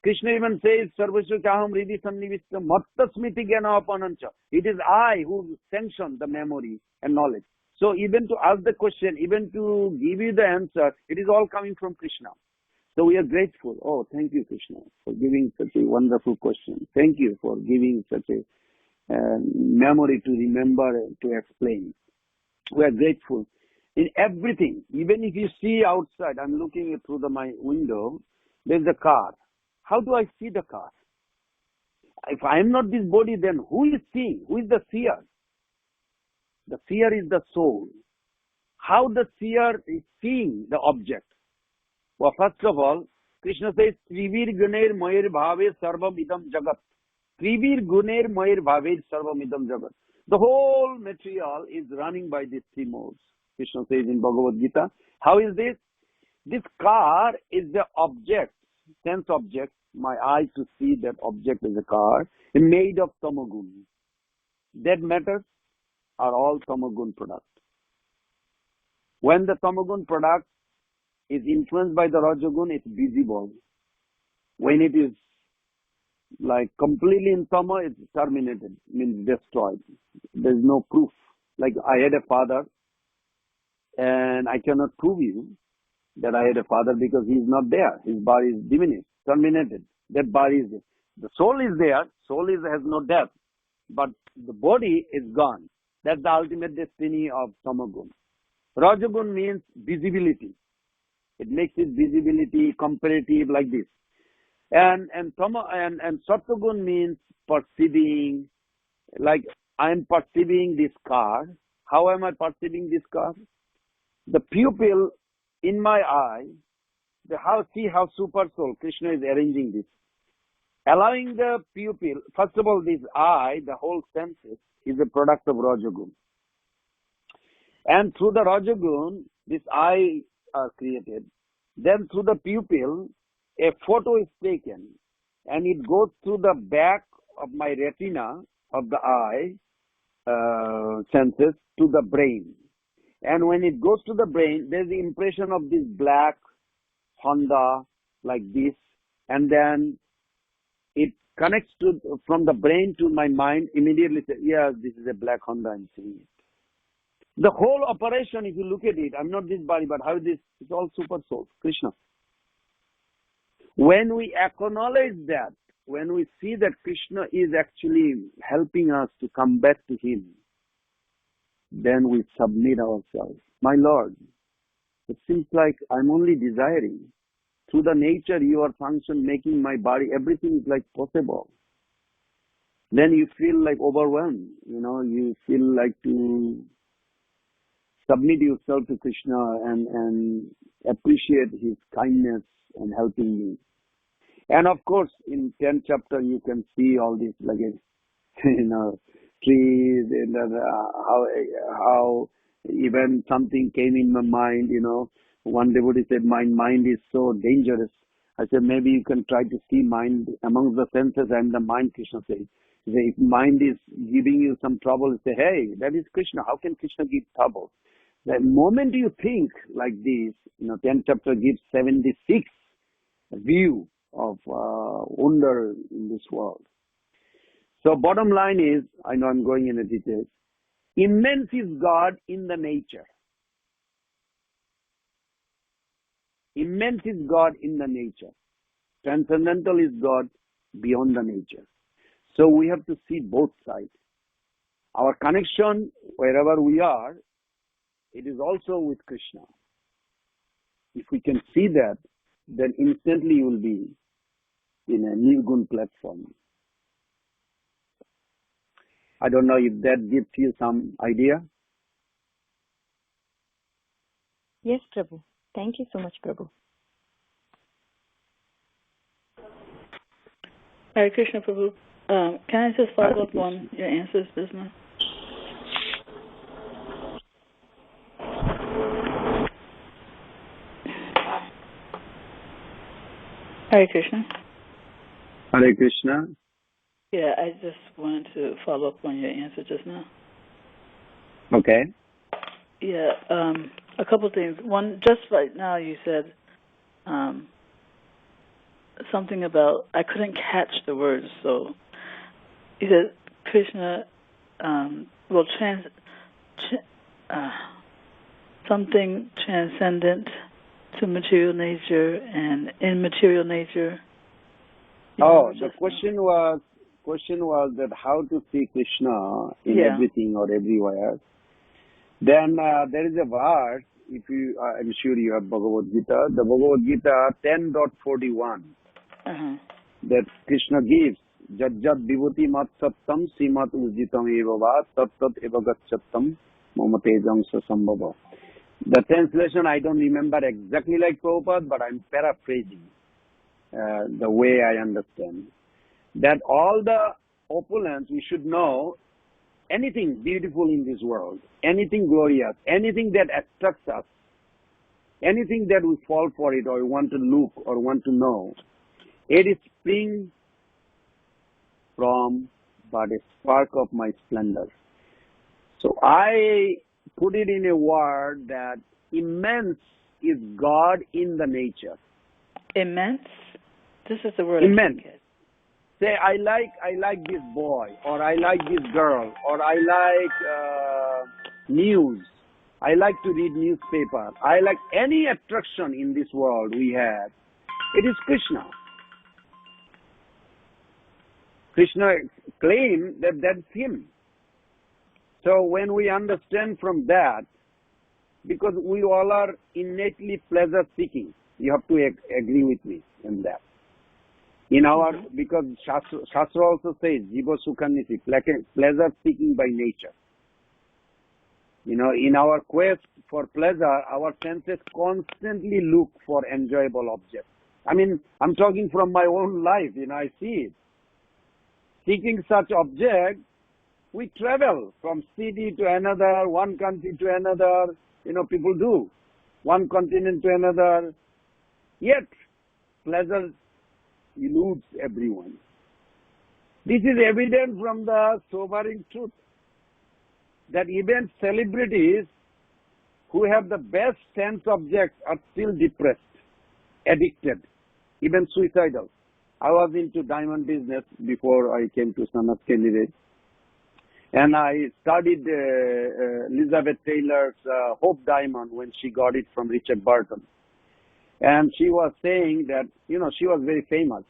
A: Krishna even says, Sarvasya Kaham Hridi Sannivishta Matta Smriti Jnana Apanancha. It is I who sanction the memory and knowledge. So even to ask the question, even to give you the answer, it is all coming from Krishna. So we are grateful. Oh, thank you, Krishna, for giving such a wonderful question. Thank you for giving such a memory to remember and to explain. We are grateful. In everything, even if you see outside, I'm looking through my window, there's a car. How do I see the car? If I am not this body, then who is seeing? Who is the seer? The seer is the soul. How the seer is seeing the object? Well, first of all, Krishna says, Trivir Gunair Mayir Bhave Sarvam Idam Jagat. Trivir Gunair Mayir Bhave Sarvam Idam Jagat. The whole material is running by these three modes. Krishna says in Bhagavad Gita. How is this? This car is the object, sense object, my eye to see that object is a car, made of tamagun. Dead matters are all tamagun products. When the tamagun product is influenced by the rajagun, it's visible. When it is like completely in tama, it's terminated, means destroyed. There's no proof. Like I had a father, and I cannot prove you that I had a father because he is not there. His body is diminished, terminated. That body is there. The soul is there. Soul has no death, but the body is gone. That's the ultimate destiny of tamagun. Rajagun means visibility. It makes it visibility comparative like this. And Sattvagun means perceiving, like I am perceiving this car. How am I perceiving this car? The pupil in my eye, see how super soul, Krishna is arranging this. Allowing the pupil, first of all, this eye, the whole senses, is a product of Rajagun. And through the Rajagun, this eye are created. Then through the pupil, a photo is taken and it goes through the back of my retina of the eye senses to the brain. And when it goes to the brain, there's the impression of this black Honda like this, and then it connects from the brain to my mind, immediately says, yes, this is a black Honda, I'm seeing it. The whole operation, if you look at it, I'm not this body, but how this, it's all super soul, Krishna. When we acknowledge that, when we see that Krishna is actually helping us to come back to Him, then we submit ourselves. My Lord, it seems like I'm only desiring. Through the nature you are function, making my body, everything is like possible. Then you feel like overwhelmed, you feel like to submit yourself to Krishna and appreciate His kindness and helping me. And of course, in 10th chapter, you can see all this, like, trees, and how even something came in my mind, One devotee said, my mind is so dangerous. I said, maybe you can try to see mind amongst the senses and the mind, Krishna says. If mind is giving you some trouble, say, hey, that is Krishna. How can Krishna give trouble? The moment you think like this, 10th chapter gives 76 view of wonder in this world. So bottom line is, I know I'm going into details, immense is God in the nature. Immense is God in the nature. Transcendental is God beyond the nature. So we have to see both sides. Our connection, wherever we are, it is also with Krishna. If we can see that, then instantly you will be in a Nirgun platform. I don't know if that gives you some idea.
D: Yes, Prabhu. Thank you so much, Prabhu.
E: Hare Krishna, Prabhu. Can I just follow up on your answers just now? Hare Krishna.
A: Hare Krishna.
E: Yeah, I just wanted to follow up on your answer just now.
A: Okay.
E: Yeah, a couple of things. One, just right now you said something about, I couldn't catch the words, so you said Krishna will something transcendent to material nature and immaterial nature.
A: The question was that how to see Krishna in everything or everywhere. Then there is a verse, I'm sure you have Bhagavad Gita, the Bhagavad Gita 10.41, that Krishna gives, Jajjat vibhuti mat sattam simat ujjitam eva va tat tat eva gachattam mamatejam sasambhava. The translation I don't remember exactly like Prabhupada, but I'm paraphrasing the way I understand. That all the opulence, we should know anything beautiful in this world, anything glorious, anything that attracts us, anything that we fall for it or want to look or want to know, it is spring from but a spark of my splendor. So I put it in a word that immense is God in the nature.
E: Immense? This is the word.
A: Immense. Say, I like this boy, or I like this girl, or I like news. I like to read newspaper. I like any attraction in this world we have. It is Krishna. Krishna claimed that that's him. So when we understand from that, because we all are innately pleasure seeking, you have to agree with me in that. Because Shastra also says, Jiva Sukhanisi, pleasure seeking by nature. In our quest for pleasure, our senses constantly look for enjoyable objects. I mean, I'm talking from my own life, I see it. Seeking such objects, we travel from city to another, one country to another, people do, one continent to another. Yet, pleasure eludes everyone. This is evident from the sobering truth that even celebrities who have the best sense objects are still depressed, addicted, even suicidal. I was into diamond business before I came to Sanat Candidate. And I studied Elizabeth Taylor's Hope Diamond when she got it from Richard Burton. And she was saying that, she was very famous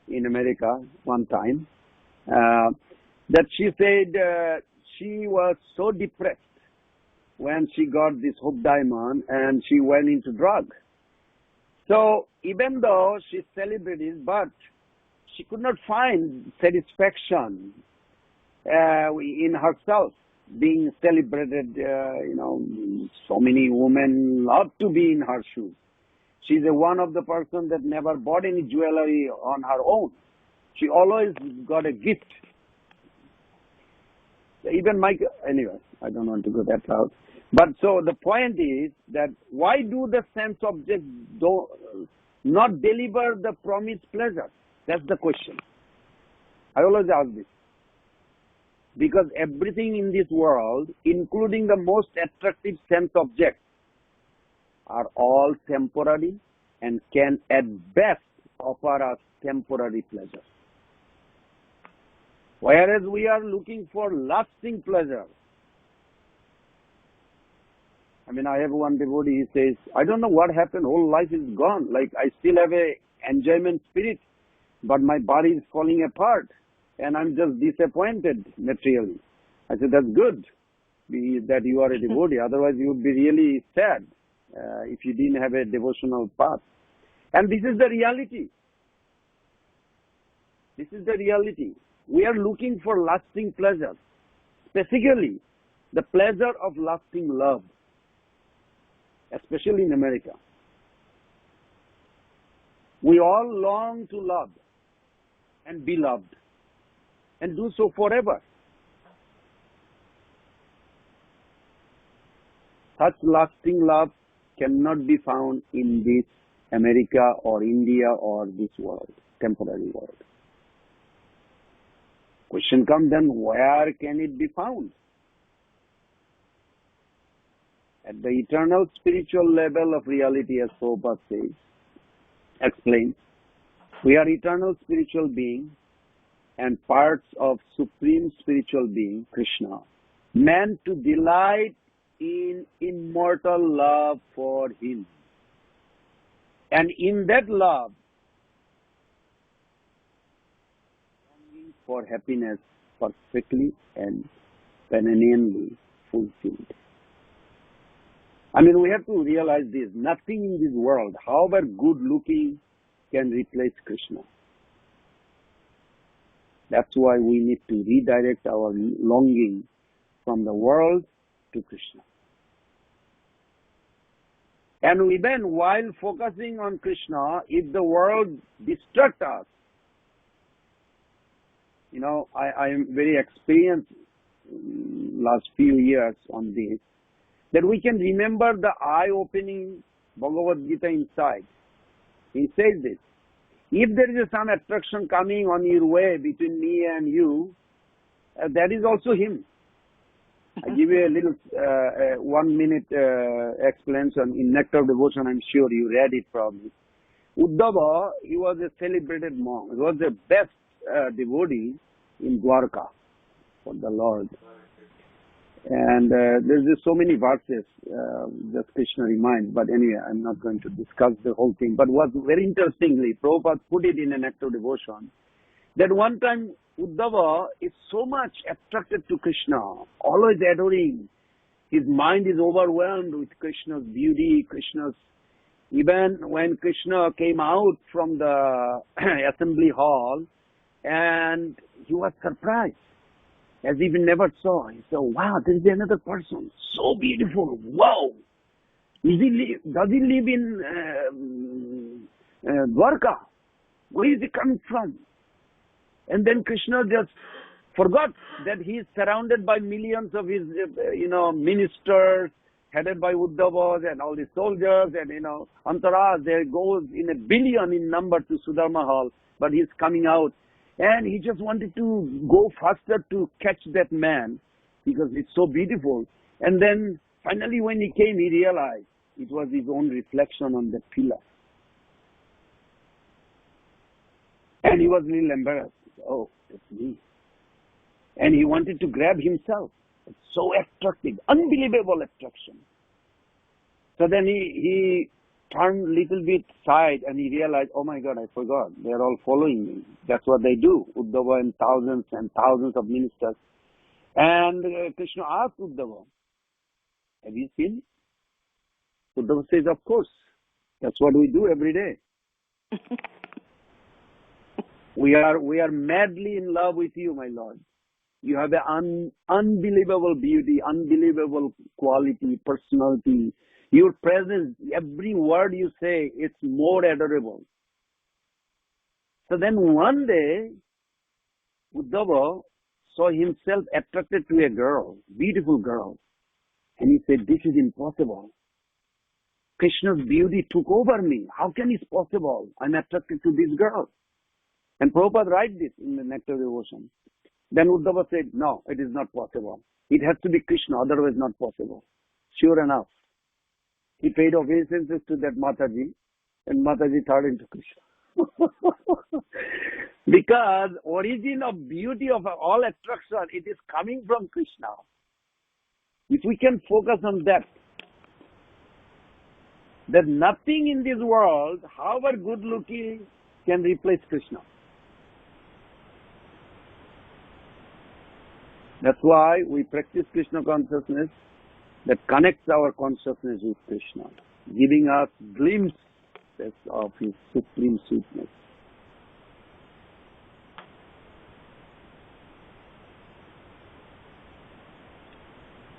A: in America one time, that she said she was so depressed when she got this Hope Diamond and she went into drugs. So even though she's celebrated, but she could not find satisfaction in herself being celebrated. So many women love to be in her shoes. She's one of the person that never bought any jewelry on her own. She always got a gift. Even anyway, I don't want to go that route. But so the point is that why do the sense objects not deliver the promised pleasure? That's the question. I always ask this. Because everything in this world, including the most attractive sense objects, are all temporary and can at best offer us temporary pleasure. Whereas we are looking for lasting pleasure. I have one devotee, he says, I don't know what happened, whole life is gone. Like I still have a enjoyment spirit, but my body is falling apart and I'm just disappointed materially. I said, that's good that you are a devotee. Otherwise you would be really sad if you didn't have a devotional path. And this is the reality. This is the reality. We are looking for lasting pleasure, specifically the pleasure of lasting love, especially in America. We all long to love and be loved and do so forever. Such lasting love cannot be found in this America or India or this world, temporary world. Question comes then, where can it be found? At the eternal spiritual level of reality, as Prabhupada says, explains, we are eternal spiritual beings and parts of supreme spiritual being, Krishna, meant to delight in immortal love for Him. And in that love, longing for happiness perfectly and permanently fulfilled. I mean, we have to realize this. Nothing in this world, however good looking, can replace Krishna. That's why we need to redirect our longing from the world to Krishna. And even while focusing on Krishna, if the world distracts us, you know, I am very experienced last few years on this, that we can remember the eye-opening Bhagavad Gita inside. He says this, if there is some attraction coming on your way between me and you, that is also him. I give you a little 1 minute explanation in Nectar of Devotion. I'm sure you read it probably. Uddhava, he was a celebrated monk. He was the best devotee in Dwarka for the Lord. And there's just so many verses that Krishna reminds. But anyway, I'm not going to discuss the whole thing. But what very interestingly, Prabhupada put it in a Nectar of Devotion, that one time Uddhava is so much attracted to Krishna, always adoring. His mind is overwhelmed with Krishna's beauty, Krishna's... Even when Krishna came out from the assembly hall, and he was surprised, as if he never saw. He said, wow, there is another person, so beautiful, wow. Does he live in Dwarka? Where is he coming from? And then Krishna just forgot that he is surrounded by millions of his, ministers, headed by Uddhavas and all the soldiers and, Antaras. There goes in 1 billion in number to Sudharma Hall, but he's coming out. And he just wanted to go faster to catch that man because it's so beautiful. And then finally when he came, he realized it was his own reflection on the pillar. And he was a little embarrassed. Oh, it's me. And he wanted to grab himself. It's so attractive, unbelievable attraction. So then he turned a little bit side and he realized, oh my God, I forgot. They're all following me. That's what they do. Uddhava and thousands of ministers. And Krishna asked Uddhava, have you seen it? Uddhava says, of course. That's what we do every day. We are madly in love with you, my Lord. You have an unbelievable beauty, unbelievable quality, personality. Your presence, every word you say, it's more adorable. So then one day, Uddhava saw himself attracted to a girl, beautiful girl. And he said, this is impossible. Krishna's beauty took over me. How can it possible? I'm attracted to this girl. And Prabhupada writes this in the Nectar of Devotion. Then Uddhava said, no, it is not possible. It has to be Krishna, otherwise not possible. Sure enough, he paid obeisances to that Mataji, and Mataji turned into Krishna. Because origin of beauty of all attraction, it is coming from Krishna. If we can focus on that nothing in this world, however good looking, can replace Krishna. That's why we practice Krishna consciousness that connects our consciousness with Krishna, giving us glimpses of His supreme sweetness.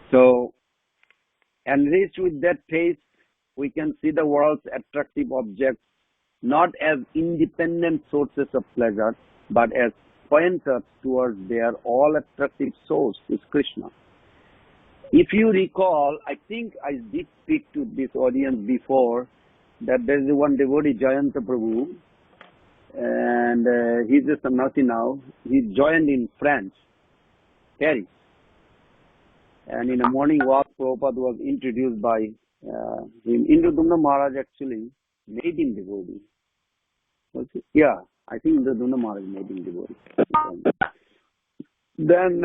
A: So, enriched with that taste, we can see the world's attractive objects not as independent sources of pleasure, but as pointers towards their all-attractive source, is Krishna. If you recall, I think I did speak to this audience before, that there is one devotee, Jayanta Prabhu, and he's a sannyasi now. He joined in France, Paris. And in a morning walk, Prabhupada was introduced by him. Indradumna Maharaj actually made him devotee. Was it? Yeah, I think Indradumna Maharaj made him devotee. Then,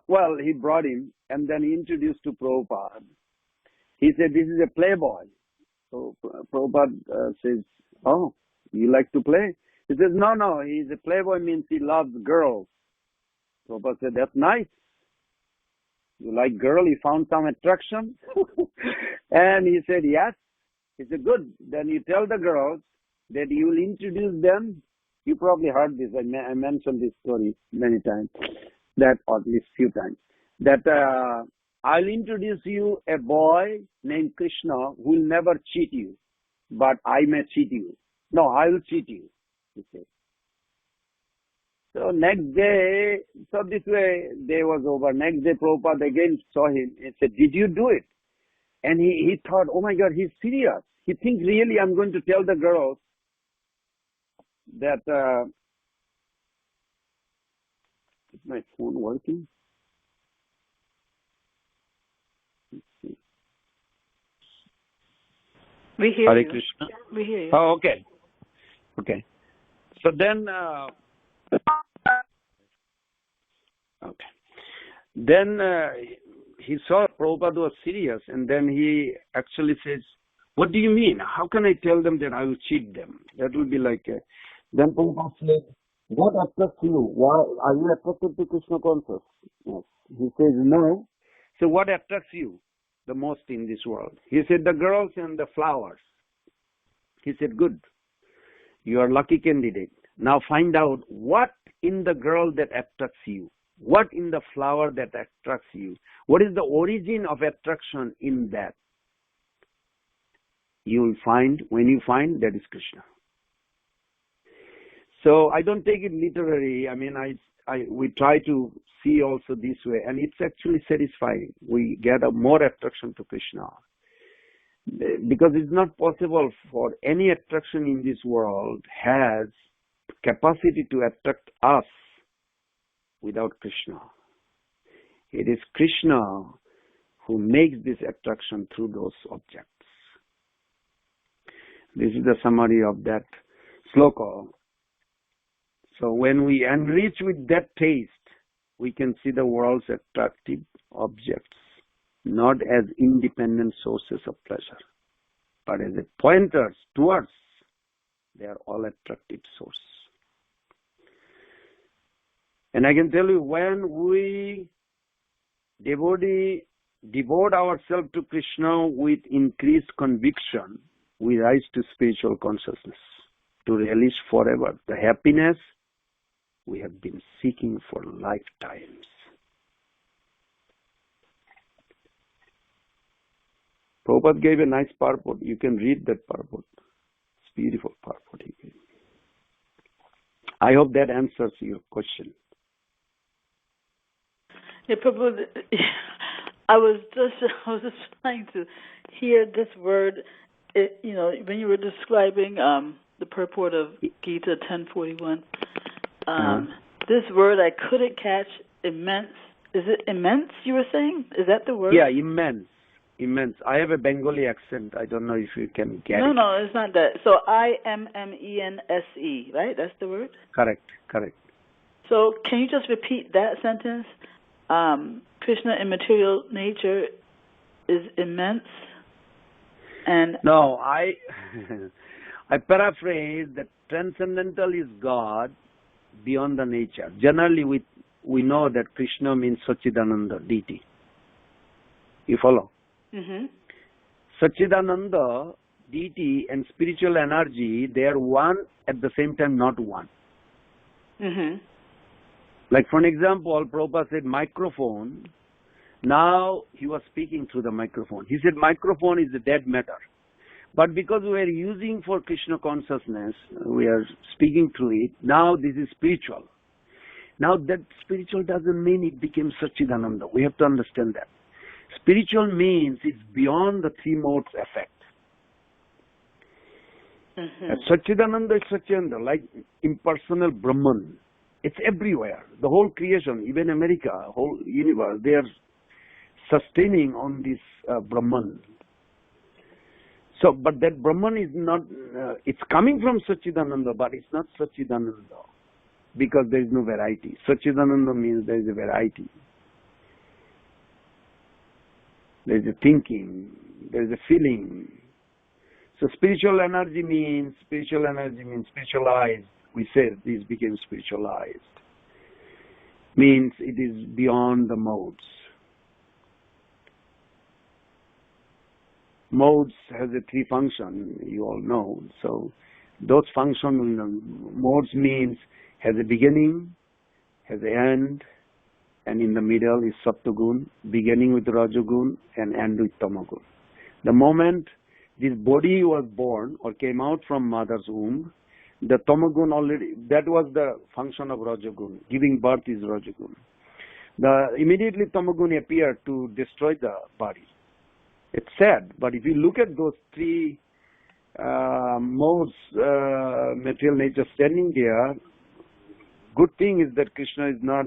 A: well, he brought him and then he introduced to Prabhupada. He said, this is a playboy. So Prabhupada says, oh, you like to play? He says, no, he's a playboy means he loves girls. Prabhupada said, that's nice. You like girl, you found some attraction? And he said, yes. He said, good. Then you tell the girls that you will introduce them. You probably heard this. I mentioned this story many times, that or at least few times, that I'll introduce you a boy named Krishna who will never cheat you, but I may cheat you. No, I will cheat you, he said. So next day, so this way, day was over. Next day, Prabhupada again saw him and said, did you do it? And he thought, oh my God, he's serious. He thinks really I'm going to tell the girls that, is my phone working? Let's see.
E: We hear
A: Hare
E: you.
A: Krishna.
E: We hear you.
A: Oh, okay. Okay. So then, okay. Then he saw Prabhupada was serious, and then he actually says, what do you mean? How can I tell them that I will cheat them? That will be like a... Then Prabhupada said, what attracts you? Why are you attracted to Krishna consciousness? Yes. He says, no. So what attracts you the most in this world? He said, the girls and the flowers. He said, good. You are lucky candidate. Now find out what in the girl that attracts you. What in the flower that attracts you? What is the origin of attraction in that? You will find, when you find, that is Krishna. So I don't take it literary. I mean, we try to see also this way, and it's actually satisfying. We get a more attraction to Krishna. Because it's not possible for any attraction in this world has capacity to attract us without Krishna. It is Krishna who makes this attraction through those objects. This is the summary of that sloka. So when we enrich with that taste, we can see the world's attractive objects not as independent sources of pleasure, but as a pointers towards they are all attractive source. And I can tell you, when we devote ourselves to Krishna with increased conviction, we rise to spiritual consciousness to relish forever the happiness we have been seeking for lifetimes. Prabhupada gave a nice purport. You can read that purport. It's a beautiful purport he gave. I hope that answers your question.
E: Yeah, Prabhupada, I was just trying to hear this word. When you were describing the purport of Gita 10:41, this word I couldn't catch. Immense. Is it immense? You were saying? Is that the word?
A: Yeah, immense. Immense. I have a Bengali accent. I don't know if you can get it.
E: No, it's not that. So IMMENSE, right? That's the word?
A: Correct.
E: So can you just repeat that sentence? Krishna immaterial nature is immense. And
A: no, I paraphrase that transcendental is God beyond the nature. Generally, we know that Krishna means Sachidananda, deity. You follow?
E: Mm-hmm.
A: Sachidananda, deity, and spiritual energy, they are one at the same time, not one.
E: Mm-hmm.
A: Like for an example, Prabhupada said microphone. Now he was speaking through the microphone. He said microphone is a dead matter. But because we are using for Krishna consciousness, we are speaking through it. Now this is spiritual. Now that spiritual doesn't mean it became Sachidananda. We have to understand that. Spiritual means it's beyond the three modes effect.
E: Mm-hmm.
A: Sachidananda is Sachidananda, like impersonal Brahman. It's everywhere. The whole creation, even America, whole universe, they are sustaining on this Brahman. So, but that Brahman is not, it's coming from Satchidananda, but it's not Satchidananda because there is no variety. Satchidananda means there is a variety. There is a thinking, there is a feeling. So spiritual energy means spiritualized. We say this became spiritualized. Means it is beyond the modes. Modes has a three function, you all know. So those function, modes means has a beginning, has an end, and in the middle is Sattvagun, beginning with Rajagun and end with Tamagun. The moment this body was born or came out from mother's womb, the Tamagun already, that was the function of Rajagun. Giving birth is Rajagun. Immediately Tamagun appeared to destroy the body. It's sad, but if you look at those three modes, material nature standing there, good thing is that Krishna is not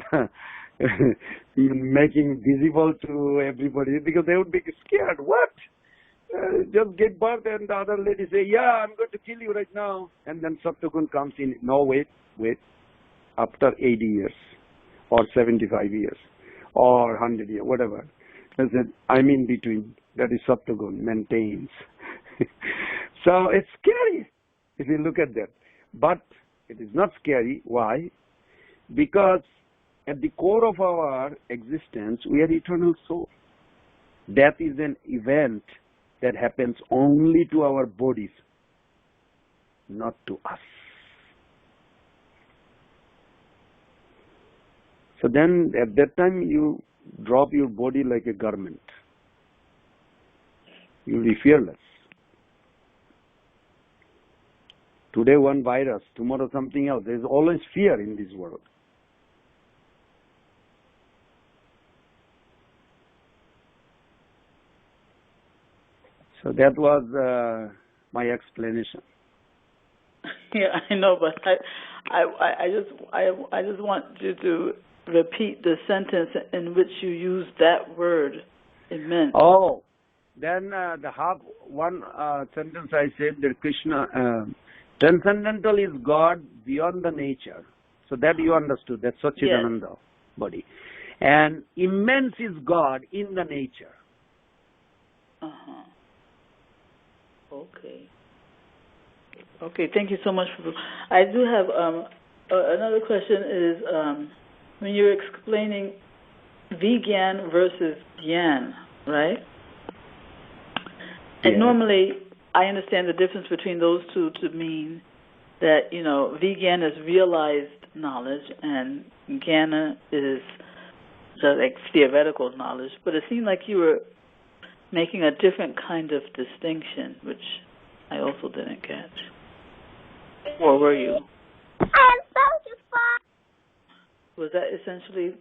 A: making visible to everybody because they would be scared. What? Just get birth and the other lady say, yeah, I'm going to kill you right now. And then Sattvagun comes in. No, wait. After 80 years or 75 years or 100 years, whatever. I said, I'm in between. That is Sattvagun, maintains. So it's scary if you look at that. But it is not scary. Why? Because at the core of our existence, we are eternal soul. Death is an event that happens only to our bodies, not to us. So then at that time you drop your body like a garment. You'll be fearless. Today one virus, tomorrow something else. There is always fear in this world. So that was my explanation.
E: Yeah, I know, but I just want you to repeat the sentence in which you use that word, immense.
A: Oh, then the one sentence I said that Krishna, transcendental is God beyond the nature. So that you understood, that's Satchidananda body. And immense is God in the nature.
E: Uh-huh. Okay, thank you so much. I do have another question is when you're explaining Vigyan versus Gyan, right? And normally I understand the difference between those two to mean that, Vigyan is realized knowledge and Jnana is like theoretical knowledge. But it seemed like you were making a different kind of distinction, which I also didn't catch. Or were you? Was that essentially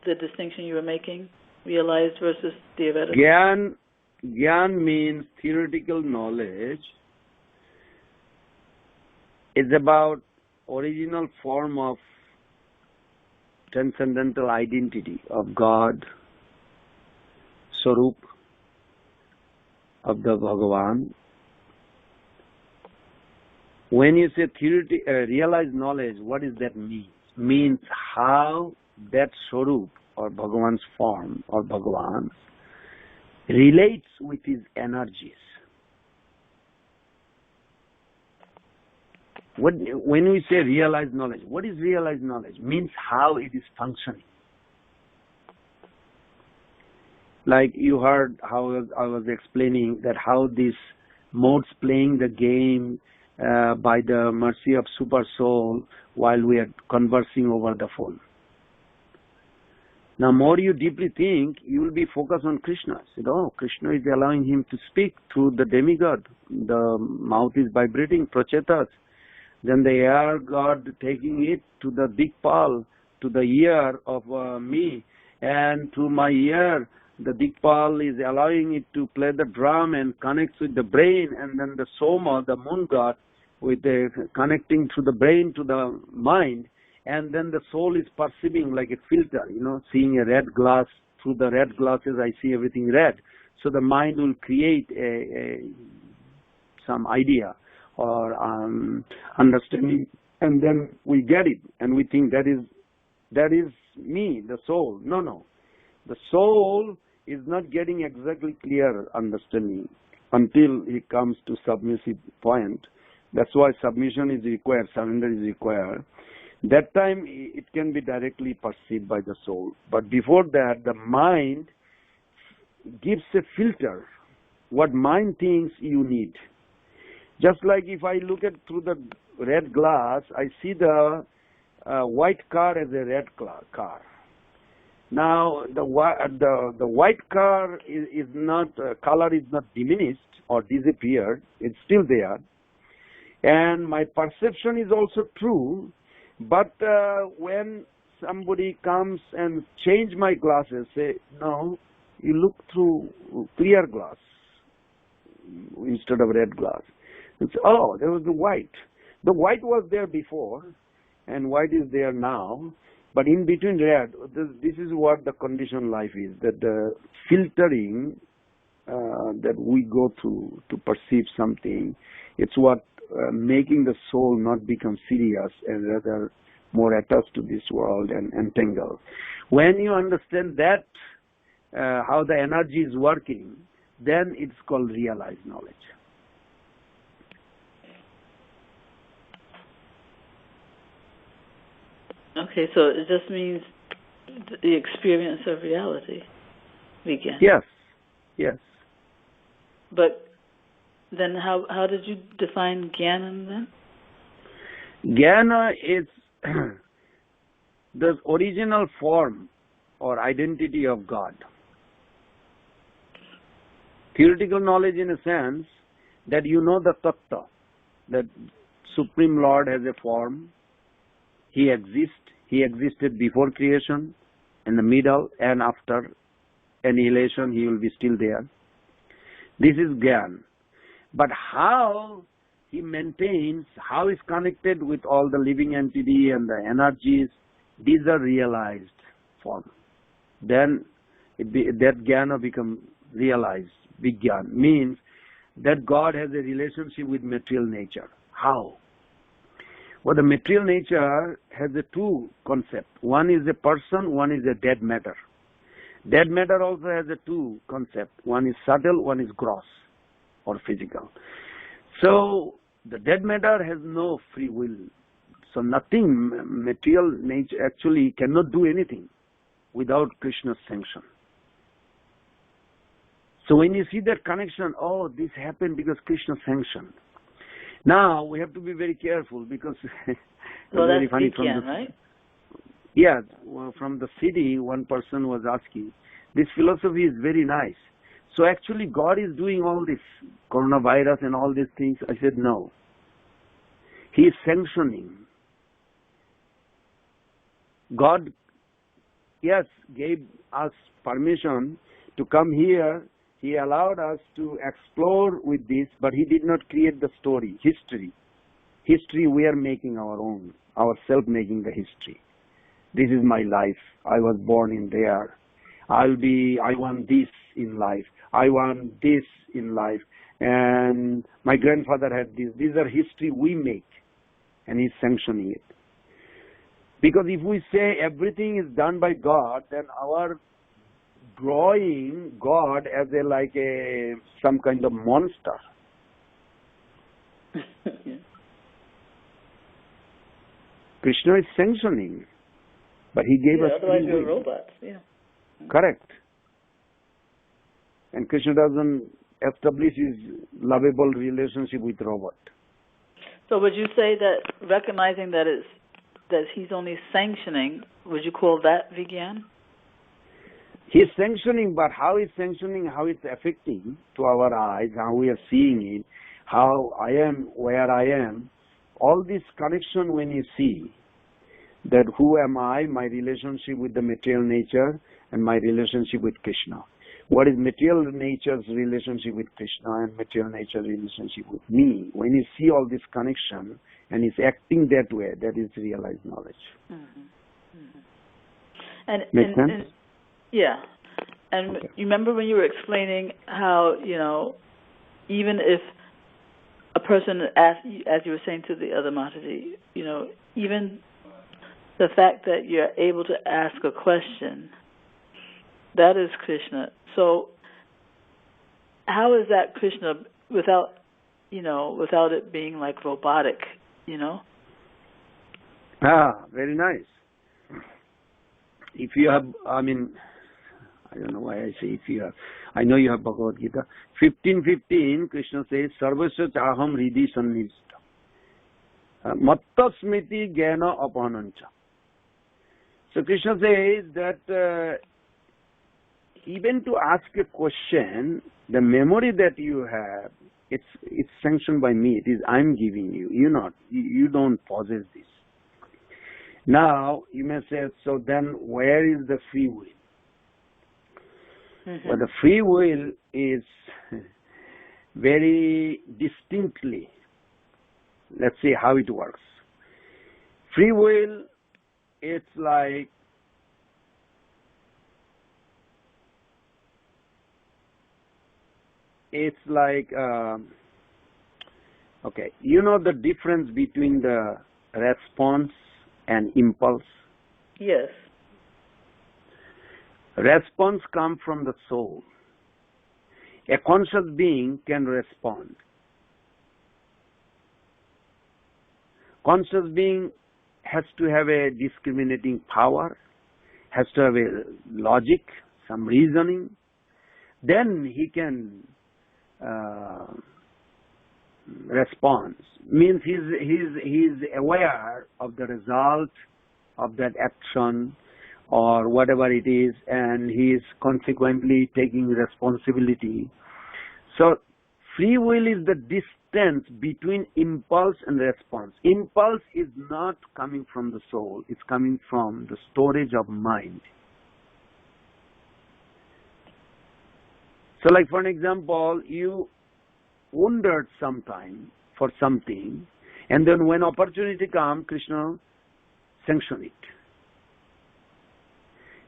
E: the distinction you were making? Realized versus theoretical?
A: Gyan means theoretical knowledge. It's about original form of transcendental identity of God, Swarup, of the Bhagavan. When you say realized knowledge, what does that mean? Means how that Swarup or Bhagavan's form or Bhagavan relates with his energies. When we say realized knowledge, what is realized knowledge? Means how it is functioning. Like you heard how I was explaining that how this modes playing the game by the mercy of Super Soul while we are conversing over the phone. Now, more you deeply think, you will be focused on Krishna. Said, oh, Krishna is allowing him to speak through the demigod. The mouth is vibrating, prachetas. Then the air god taking it to the Dikpal, to the ear of me. And through my ear, the Dikpal is allowing it to play the drum and connects with the brain. And then the Soma, the moon god, with the connecting through the brain to the mind. And then the soul is perceiving like a filter, seeing a red glass through the red glasses, I see everything red. So the mind will create some idea or understanding, and then we get it, and we think that is me, the soul. No. The soul is not getting exactly clear understanding until it comes to submissive point. That's why submission is required, surrender is required. That time it can be directly perceived by the soul. But before that, the mind gives a filter. What mind thinks you need. Just like if I look at through the red glass, I see the white car as a red car. Now the white car is not color is not diminished or disappeared. It's still there, and my perception is also true. But when somebody comes and change my glasses, say no, you look through clear glass instead of red glass. It's there was the white. The white was there before, and white is there now. But in between red, this is what the conditioned life is, that the filtering that we go through to perceive something, it's what making the soul not become serious and rather more attached to this world and entangled. When you understand that, how the energy is working, then it's called realized knowledge.
E: Okay, so it just means the experience of reality begins.
A: Yes.
E: But then how did you define Jnana then?
A: Jnana is the original form or identity of God. Theoretical knowledge in a sense that you know the tattva, that Supreme Lord has a form. He exists. He existed before creation, in the middle, and after annihilation, he will be still there. This is Gyan. But how he maintains, how is connected with all the living entity and the energies, these are realized form. Then that Jnana becomes realized. Vigyan means that God has a relationship with material nature. How? Well, the material nature has a two concepts. One is a person, one is a dead matter. Dead matter also has a two concepts. One is subtle, one is gross or physical. So the dead matter has no free will. So nothing, material nature actually cannot do anything without Krishna's sanction. So when you see that connection, this happened because Krishna sanctioned. Now we have to be very careful because it's very funny from the
E: right?
A: Yeah, well, from the city, one person was asking, this philosophy is very nice. So actually God is doing all this coronavirus and all these things. I said no. He is sanctioning. God, yes, gave us permission to come here. He allowed us to explore with this, but he did not create the story, history. History we are making our own, ourselves making the history. This is my life. I was born in there. I want this in life. I want this in life. And my grandfather had this. These are history we make. And he's sanctioning it. Because if we say everything is done by God, then our drawing God as some kind of monster. Krishna is sanctioning, but he gave us
E: otherwise
A: free
E: we're
A: will.
E: robots. Yeah.
A: Correct. And Krishna doesn't establish his lovable relationship with robot.
E: So would you say that recognizing that he's only sanctioning, would you call that Vigyan?
A: He's sanctioning, but how he's sanctioning, how it's affecting to our eyes, how we are seeing it, how I am, where I am, all this connection when you see that who am I, my relationship with the material nature and my relationship with Krishna. What is material nature's relationship with Krishna and material nature's relationship with me? When you see all this connection and is acting that way, that is realized knowledge.
E: Mm-hmm. Mm-hmm.
A: Make sense?
E: Yeah. And
A: Okay.
E: you remember when you were explaining how, even if a person asks, as you were saying to the other Mataji, even the fact that you're able to ask a question, that is Krishna. So how is that Krishna without it being like robotic,
A: Very nice. If you have, I don't know why I say if you have. I know you have Bhagavad Gita. 15:15, Krishna says, Sarvasya chaham hridhi sannivista. Matta smriti jnana apahanancha. So Krishna says that even to ask a question, the memory that you have, it's sanctioned by me. It is I'm giving you. You don't possess this. Now you may say, so then where is the free will?
E: Mm-hmm.
A: Well, the free will is very distinctly. Let's see how it works. Free will, it's like okay, you know the difference between the response and impulse?
E: Yes.
A: Response comes from the soul. A conscious being can respond. Conscious being has to have a discriminating power, has to have a logic, some reasoning. Then he can respond. Means he's aware of the result of that action or whatever it is, and he is consequently taking responsibility. So free will is the distance between impulse and response. Impulse is not coming from the soul, it's coming from the storage of mind. So like for an example, you wondered sometime for something, and then when opportunity comes, Krishna sanction it.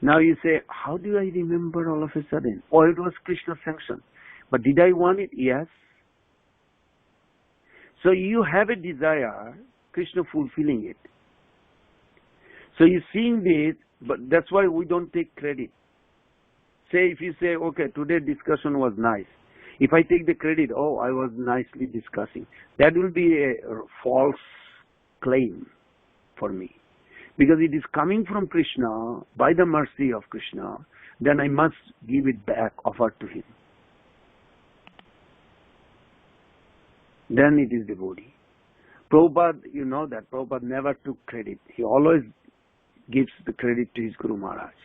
A: Now you say, how do I remember all of a sudden? Oh, it was Krishna sanction. But did I want it? Yes. So you have a desire, Krishna fulfilling it. So you're seeing this, but that's why we don't take credit. Say if you say, okay, today's discussion was nice. If I take the credit, oh, I was nicely discussing, that will be a false claim for me. Because it is coming from Krishna, by the mercy of Krishna, then I must give it back, offer to him. Then it is devotee. Prabhupada, you know that, Prabhupada never took credit. He always gives the credit to his Guru Maharaj.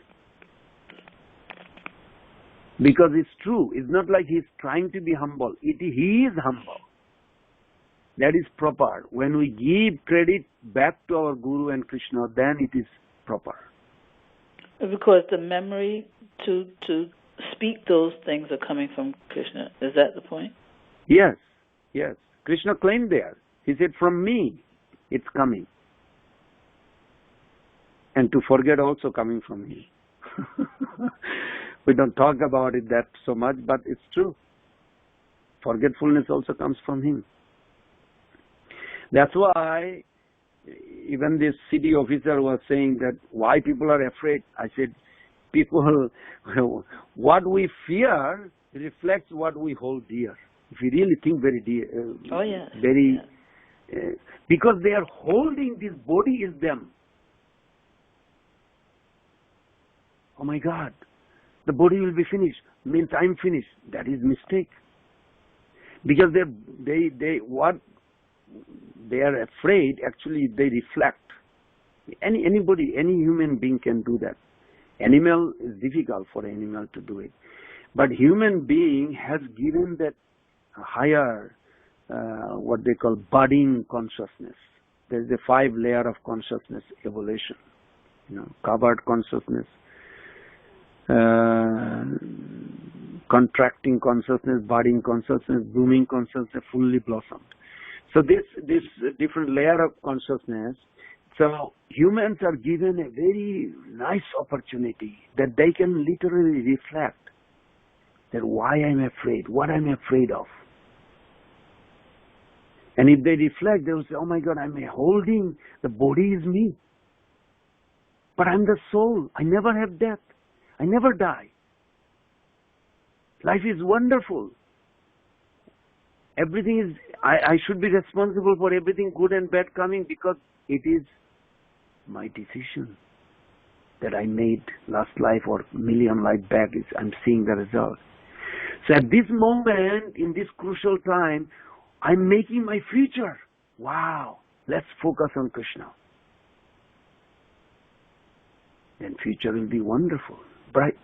A: Because it's true. It's not like he's trying to be humble. He is humble. That is proper. When we give credit back to our Guru and Krishna, then it is proper.
E: Because the memory to speak those things are coming from Krishna. Is that the point?
A: Yes, yes. Krishna claimed there. He said, from me, it's coming. And to forget also coming from him. We don't talk about it that so much, but it's true. Forgetfulness also comes from him. That's why even this city officer was saying that why people are afraid. I said, people, what we fear reflects what we hold dear. If you really think very dear, because they are holding this body is them. Oh my God, the body will be finished. Means I'm finished. That is mistake. Because what they are afraid, actually they reflect. Anybody, any human being can do that. Animal is difficult for an animal to do it. But human being has given that higher, what they call budding consciousness. There is a 5 layer of consciousness evolution. Covered consciousness, contracting consciousness, budding consciousness, blooming consciousness, fully blossomed. So this different layer of consciousness, so humans are given a very nice opportunity that they can literally reflect. that why I'm afraid, what I'm afraid of. And if they reflect, they will say, oh my God, I'm holding, the body is me. But I'm the soul. I never have death. I never die. Life is wonderful. Everything is, I should be responsible for everything good and bad coming because it is my decision that I made last life or million life back. I'm seeing the result. So at this moment, in this crucial time, I'm making my future. Wow. Let's focus on Krishna. Then future will be wonderful, bright.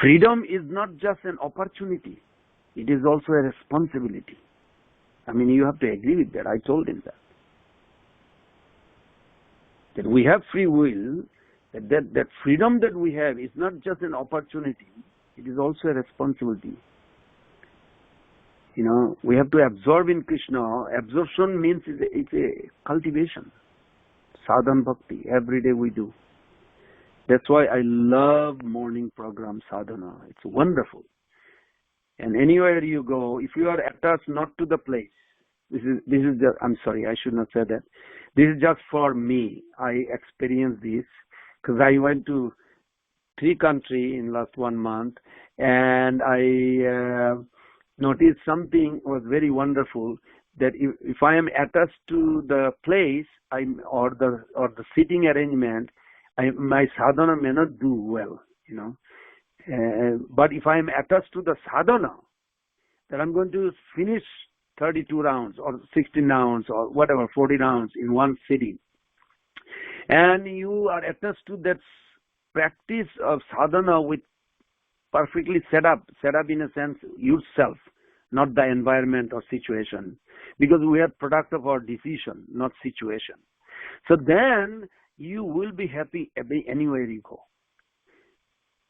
A: Freedom is not just an opportunity. It is also a responsibility. I mean, you have to agree with that. I told him that. That we have free will, that freedom that we have is not just an opportunity. It is also a responsibility. You know, we have to absorb in Krishna. Absorption means it's a cultivation. Sadhana bhakti. Every day we do. That's why I love morning program sadhana. It's wonderful. And anywhere you go, if you are attached not to the place, this is just, I'm sorry, I should not say that. This is just for me. I experienced this because I went to 3 countries in last 1 month, and I noticed something was very wonderful, that if I am attached to the place or the sitting arrangement, my sadhana may not do well, you know. But if I am attached to the sadhana, that I'm going to finish 32 rounds or 16 rounds or whatever, 40 rounds in one sitting, and you are attached to that practice of sadhana with perfectly set up in a sense yourself, not the environment or situation, because we are product of our decision, not situation. So then you will be happy anywhere you go.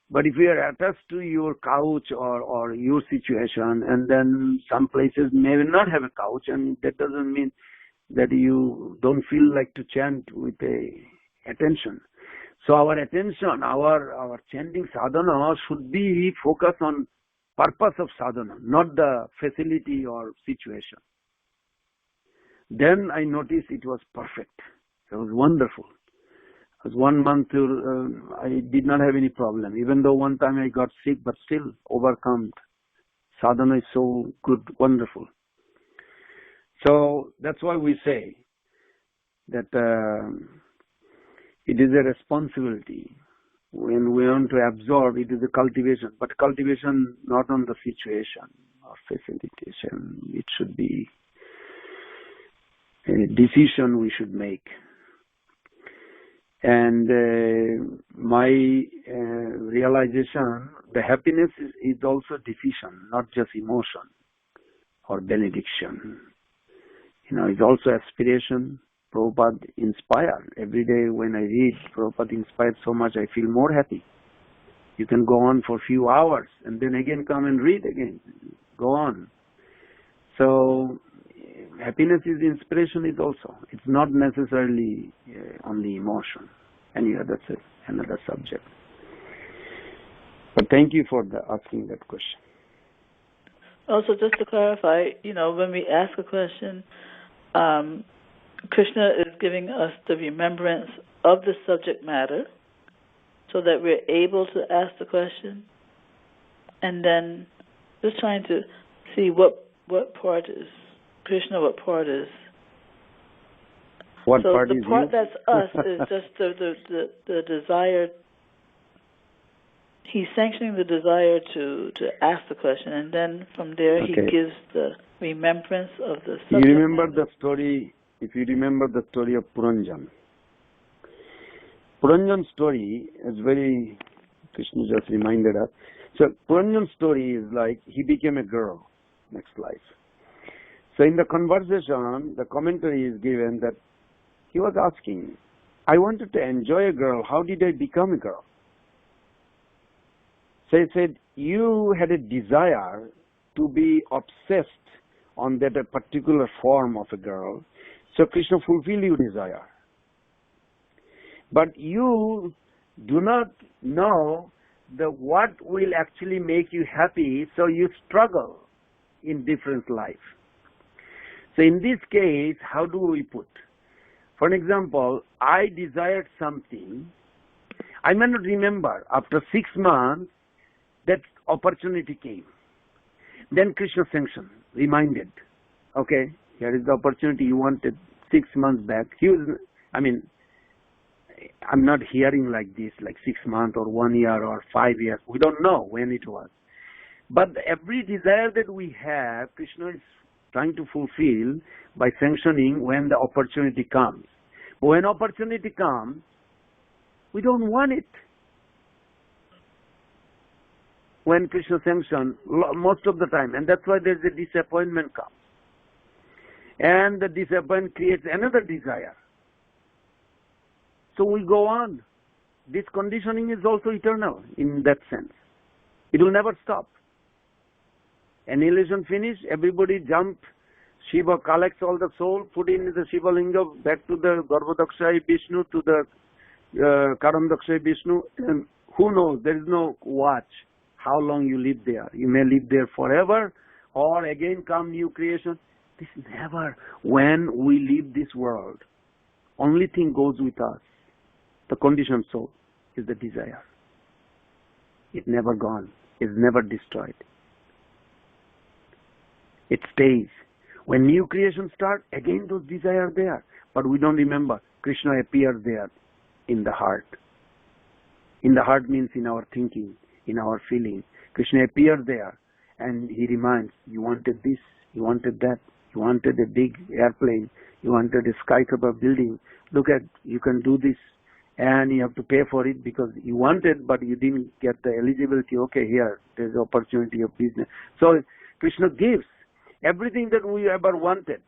A: But if you are attached to your couch or your situation, and then some places may not have a couch, and that doesn't mean that you don't feel like to chant with attention. So our attention, our chanting sadhana should be focused on purpose of sadhana, not the facility or situation. Then I noticed it was perfect. It was wonderful. It was 1 month, I did not have any problem. Even though one time I got sick, but still overcome. Sadhana is so good, wonderful. So that's why we say that it is a responsibility. When we want to absorb, it is a cultivation. But cultivation not on the situation or facilitation. It should be a decision we should make. And my realization, the happiness is also decision, not just emotion or benediction. You know, it's also aspiration. Prabhupada inspired. Every day when I read, Prabhupada inspired so much, I feel more happy. You can go on for a few hours and then again come and read again. Go on. So happiness is inspiration is also. It's not necessarily only emotion. Anyway, that's another subject. But thank you for asking that question.
E: Also, just to clarify, you know, when we ask a question, Krishna is giving us the remembrance of the subject matter so that we're able to ask the question, and then just trying to see what part is Krishna, what part is...
A: What
E: so
A: part
E: the
A: is
E: part
A: you?
E: that's us is just the desire. He's sanctioning the desire to ask the question, and then from there he gives the remembrance of the subject.
A: You remember the story, if you remember the story of Puranjan. Puranjan's story is very, Krishna just reminded us. So Puranjan's story is like he became a girl next life. So in the conversation, the commentary is given that he was asking, I wanted to enjoy a girl. How did I become a girl? So he said, you had a desire to be obsessed on that a particular form of a girl. So Krishna fulfilled your desire. But you do not know what will actually make you happy, so you struggle in different life. So in this case, how do we put? For an example, I desired something. I may not remember. After 6 months, that opportunity came. Then Krishna sanctioned, reminded, okay, here is the opportunity you wanted 6 months back. I'm not hearing like this, like 6 months or 1 year or 5 years. We don't know when it was. But every desire that we have, Krishna is trying to fulfill by sanctioning when the opportunity comes. But when opportunity comes, we don't want it. When Krishna sanctions, most of the time, and that's why there's a disappointment comes. And the disappointment creates another desire. So we go on. This conditioning is also eternal in that sense. It will never stop. Annihilation finish, everybody jump. Shiva collects all the soul, put in the Shiva Linga, back to the Garbhodakshaya Vishnu, to the Karamdakshaya Vishnu. And who knows, there is no watch how long you live there. You may live there forever, or again come new creation. This is never. When we leave this world, only thing goes with us. The conditioned soul is the desire. It's never gone. It's never destroyed. It stays. When new creation starts, again those desires are there. But we don't remember. Krishna appears there in the heart. In the heart means in our thinking, in our feeling. Krishna appears there and he reminds, you wanted this, you wanted that, you wanted a big airplane, you wanted a skyscraper building. Look at, you can do this. And you have to pay for it because you wanted, but you didn't get the eligibility. Okay, here, there's opportunity of business. So Krishna gives everything that we ever wanted.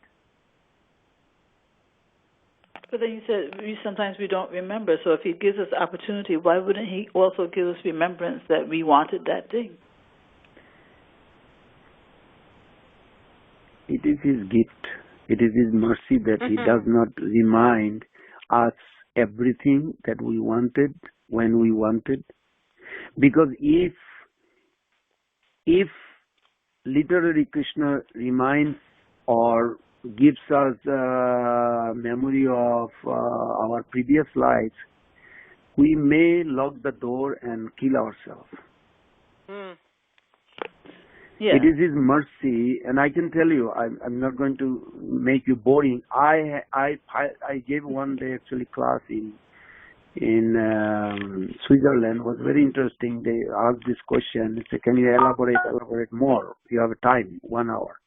E: But then you said sometimes we don't remember. So if he gives us opportunity, why wouldn't he also give us remembrance that we wanted that thing?
A: It is his gift. It is his mercy that he does not remind us everything that we wanted when we wanted. Because if literally Krishna reminds or gives us memory of our previous lives, we may lock the door and kill ourselves.
E: Yeah.
A: It is his mercy, and I can tell you, I'm not going to make you boring. I gave one day actually class in Switzerland. It was very interesting. They asked this question. They said, can you elaborate more? You have time, 1 hour.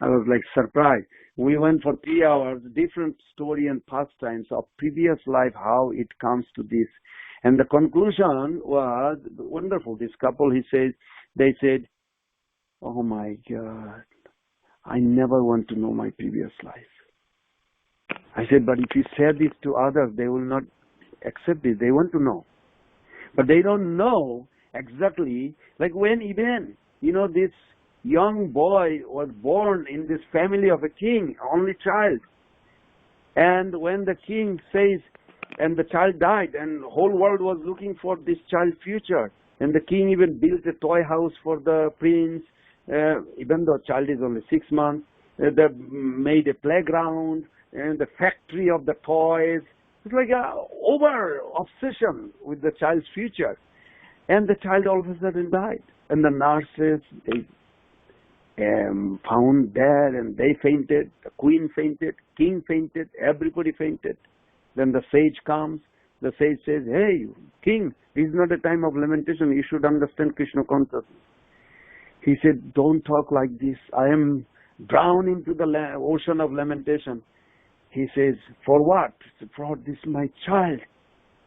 A: I was like surprised. We went for 3 hours, different story and pastimes of previous life, how it comes to this. And the conclusion was wonderful. This couple, they said, oh my God, I never want to know my previous life. I said, but if you say this to others, they will not accept this. They want to know. But they don't know exactly, like when even, this young boy was born in this family of a king, only child. And when the king says, and the child died, and the whole world was looking for this child's future. And the king even built a toy house for the prince. Even though child is only 6 months, they made a playground and the factory of the toys. It's like a over obsession with the child's future. And the child all of a sudden died. And the nurses, they found dead and they fainted. The queen fainted, king fainted, everybody fainted. Then the sage comes. The sage says, hey, king, this is not a time of lamentation. You should understand Krishna consciousness. He said, don't talk like this. I am drowned into the ocean of lamentation. He says, for what? He said, for this my child.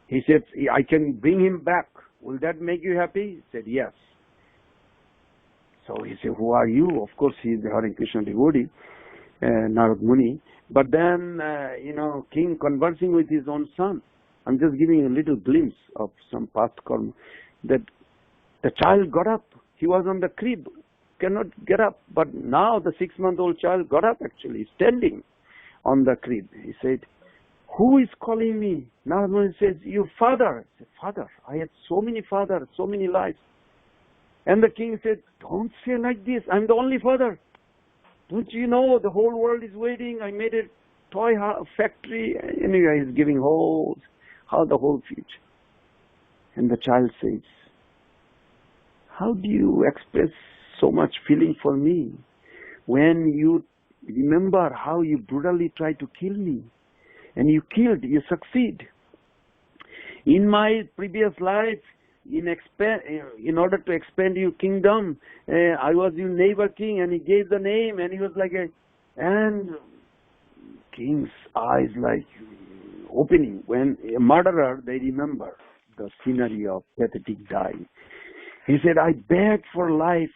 A: He said, I can bring him back. Will that make you happy? He said, yes. So he said, who are you? Of course, he is the Hare Krishna devotee, Narad Muni. But then, king conversing with his own son. I'm just giving a little glimpse of some past karma. That the child got up. He was on the crib, cannot get up. But now the 6-month-old child got up actually, standing on the crib. He said, who is calling me? Narad Muni says, your father. I said, father? I had so many fathers, so many lives. And the king said, don't say like this. I'm the only father. Don't you know the whole world is waiting? I made a toy factory. Anyway, he's giving how the whole future. And the child says, how do you express so much feeling for me when you remember how you brutally tried to kill me? And you killed, you succeed. In my previous life, in order to expand your kingdom, I was your neighbor king, and he gave the name, and he was like and king's eyes like opening. When a murderer, they remember the scenery of pathetic dying. He said, I beg for life.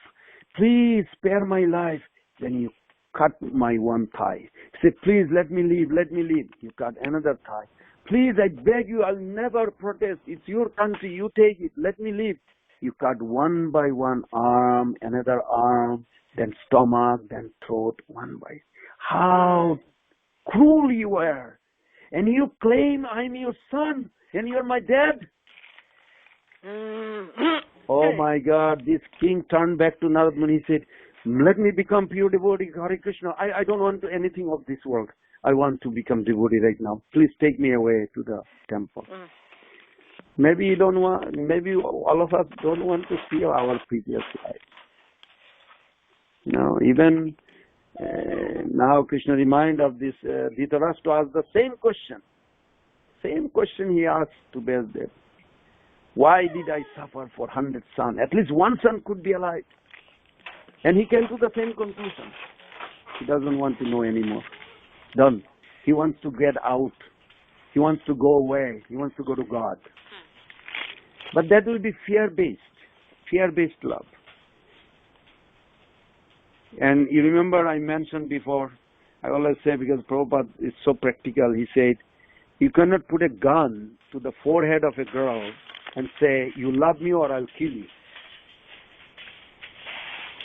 A: Please spare my life. Then you cut my one thigh. He said, please let me live, let me live. You cut another thigh. Please, I beg you, I'll never protest. It's your country, you take it, let me live. You cut one by one arm, another arm, then stomach, then throat, one by. How cruel you are. And you claim I'm your son, and you're my dad. Oh my God, this king turned back to Narad Muni. He said, let me become pure devotee, Hare Krishna. I don't want anything of this world. I want to become devotee right now. Please take me away to the temple. Maybe you don't want, maybe all of us don't want to see our previous life. Even now Krishna remind of this, Dhritarashtra asked the same question. Same question he asked to Vasudev. Why did I suffer for 100 sons? At least one son could be alive. And he came to the same conclusion. He doesn't want to know anymore. Done. He wants to get out. He wants to go away. He wants to go to God. But that will be fear-based love. And you remember I mentioned before, I always say, because Prabhupada is so practical, he said, you cannot put a gun to the forehead of a girl and say, you love me or I'll kill you.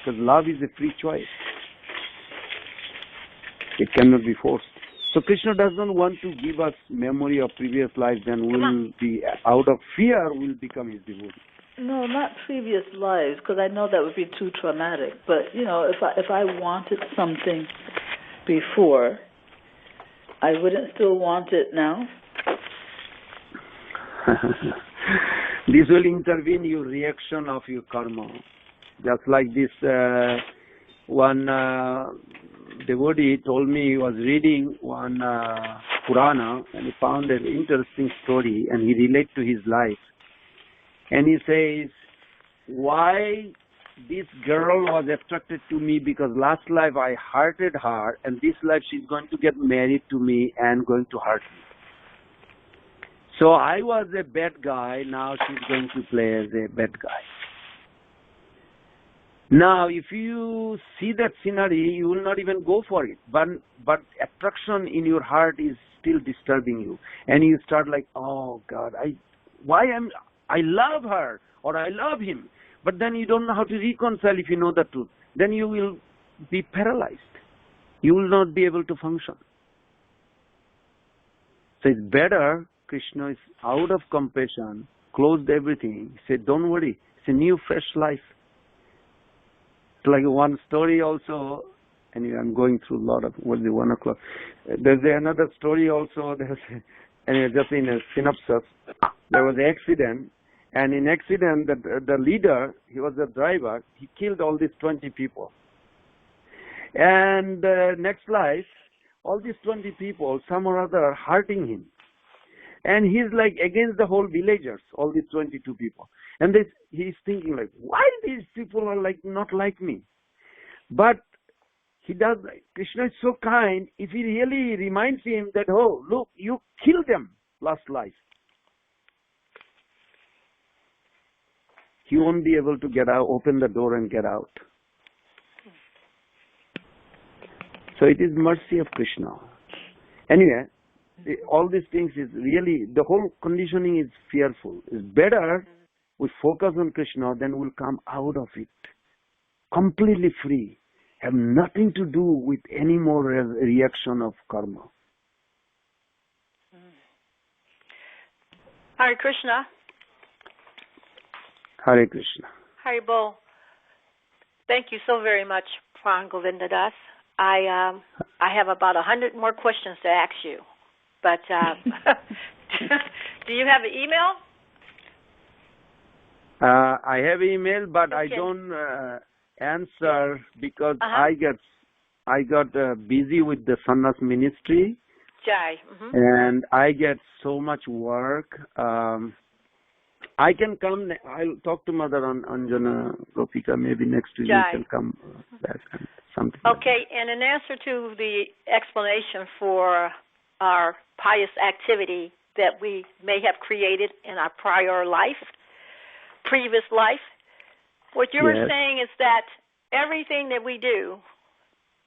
A: Because love is a free choice. It cannot be forced. So Krishna does not want to give us memory of previous lives, and will be out of fear will become his devotee.
E: No, not previous lives, because I know that would be too traumatic. But if I wanted something before, I wouldn't still want it now.
A: This will intervene your reaction of your karma. Just like this one devotee told me he was reading one Purana, and he found an interesting story, and he related to his life. And he says, why this girl was attracted to me, because last life I hurted her, and this life she's going to get married to me and going to hurt me. So I was a bad guy, now she's going to play as a bad guy. Now, if you see that scenery, you will not even go for it. But attraction in your heart is still disturbing you. And you start like, oh God, I love her or I love him. But then you don't know how to reconcile if you know the truth. Then you will be paralyzed. You will not be able to function. So it's better, Krishna is out of compassion, closed everything. He said, don't worry, it's a new, fresh life. It's like one story also, and I'm going through a lot of, 1 o'clock. There's another story also, just in a synopsis. There was an accident, and in accident, the leader, he was the driver, he killed all these 20 people. And next life, all these 20 people, some or other, are hurting him. And he's like against the whole villagers, all these 22 people. And he's thinking like, why these people are like not like me? But Krishna is so kind, if he really reminds him that, oh, look, you killed them last life, he won't be able to get out, open the door and get out. So it is mercy of Krishna. Anyway, all these things is really, the whole conditioning is fearful. It's better we focus on Krishna, then we'll come out of it completely free, have nothing to do with any more reaction of karma.
F: Hare Krishna.
A: Hare Krishna.
F: Hare Bol. Thank you so very much, Pran Govinda Das. I have about 100 more questions to ask you, but do you have an email?
A: I have email, but I don't answer because I got busy with the Sannyas ministry.
F: Jai.
A: And I get so much work. I can come. I'll talk to Mother Anjana Gopika maybe next week.
F: Jai.
A: You can come back and something.
F: Okay, and in answer to the explanation for our pious activity that we may have created in our previous life, what you were saying is that everything that we do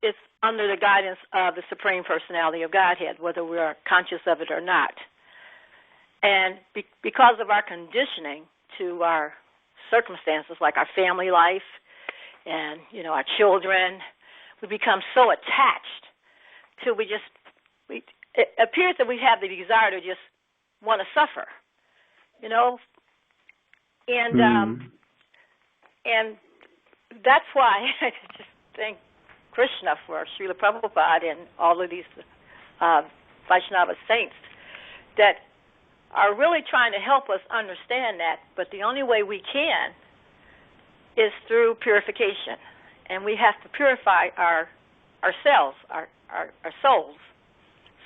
F: is under the guidance of the Supreme Personality of Godhead, whether we are conscious of it or not. And because of our conditioning to our circumstances, like our family life and, our children, we become so attached till it appears that we have the desire to just want to suffer, and that's why I just thank Krishna for Srila Prabhupada and all of these Vaishnava saints that are really trying to help us understand that, but the only way we can is through purification. And we have to purify ourselves, our souls,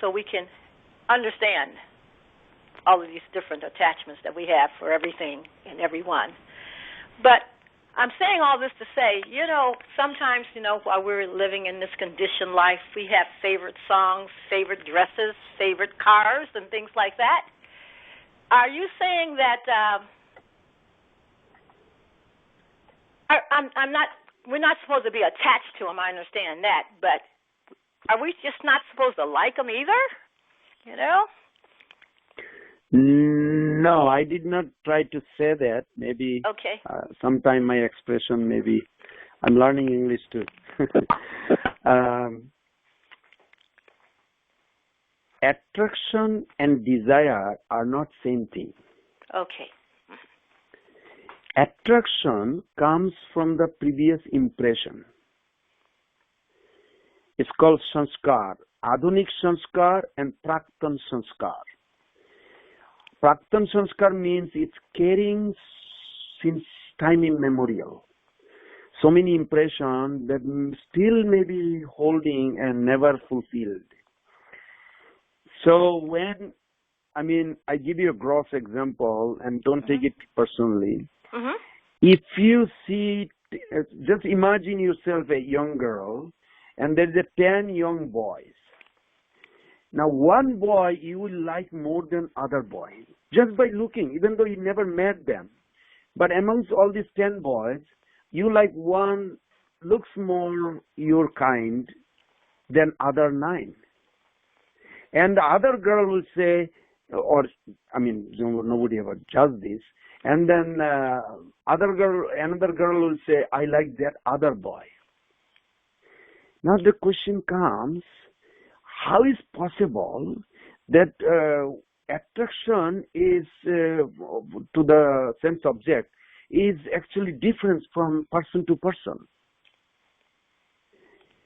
F: so we can understand all of these different attachments that we have for everything and everyone. But I'm saying all this to say, sometimes, while we're living in this conditioned life, we have favorite songs, favorite dresses, favorite cars, and things like that. Are you saying that we're not supposed to be attached to them? I understand that, but are we just not supposed to like them either?
A: No, I did not try to say that. Maybe sometime my expression, maybe I'm learning English too. Attraction and desire are not same thing.
F: Okay.
A: Attraction comes from the previous impression. It's called sanskar, Adhunik sanskar and Praktan sanskar. Praktan sanskar means it's carrying since time immemorial. So many impressions that still may be holding and never fulfilled. So I give you a gross example and don't take it personally. If you see, just imagine yourself a young girl and there's 10 young boys. Now one boy you will like more than other boys just by looking, even though you never met them. But amongst all these 10 boys, you like one looks more your kind than other 9. And the other girl will say, nobody ever does this. And then another girl will say, I like that other boy. Now the question comes, how is possible that attraction is to the sense object is actually different from person to person?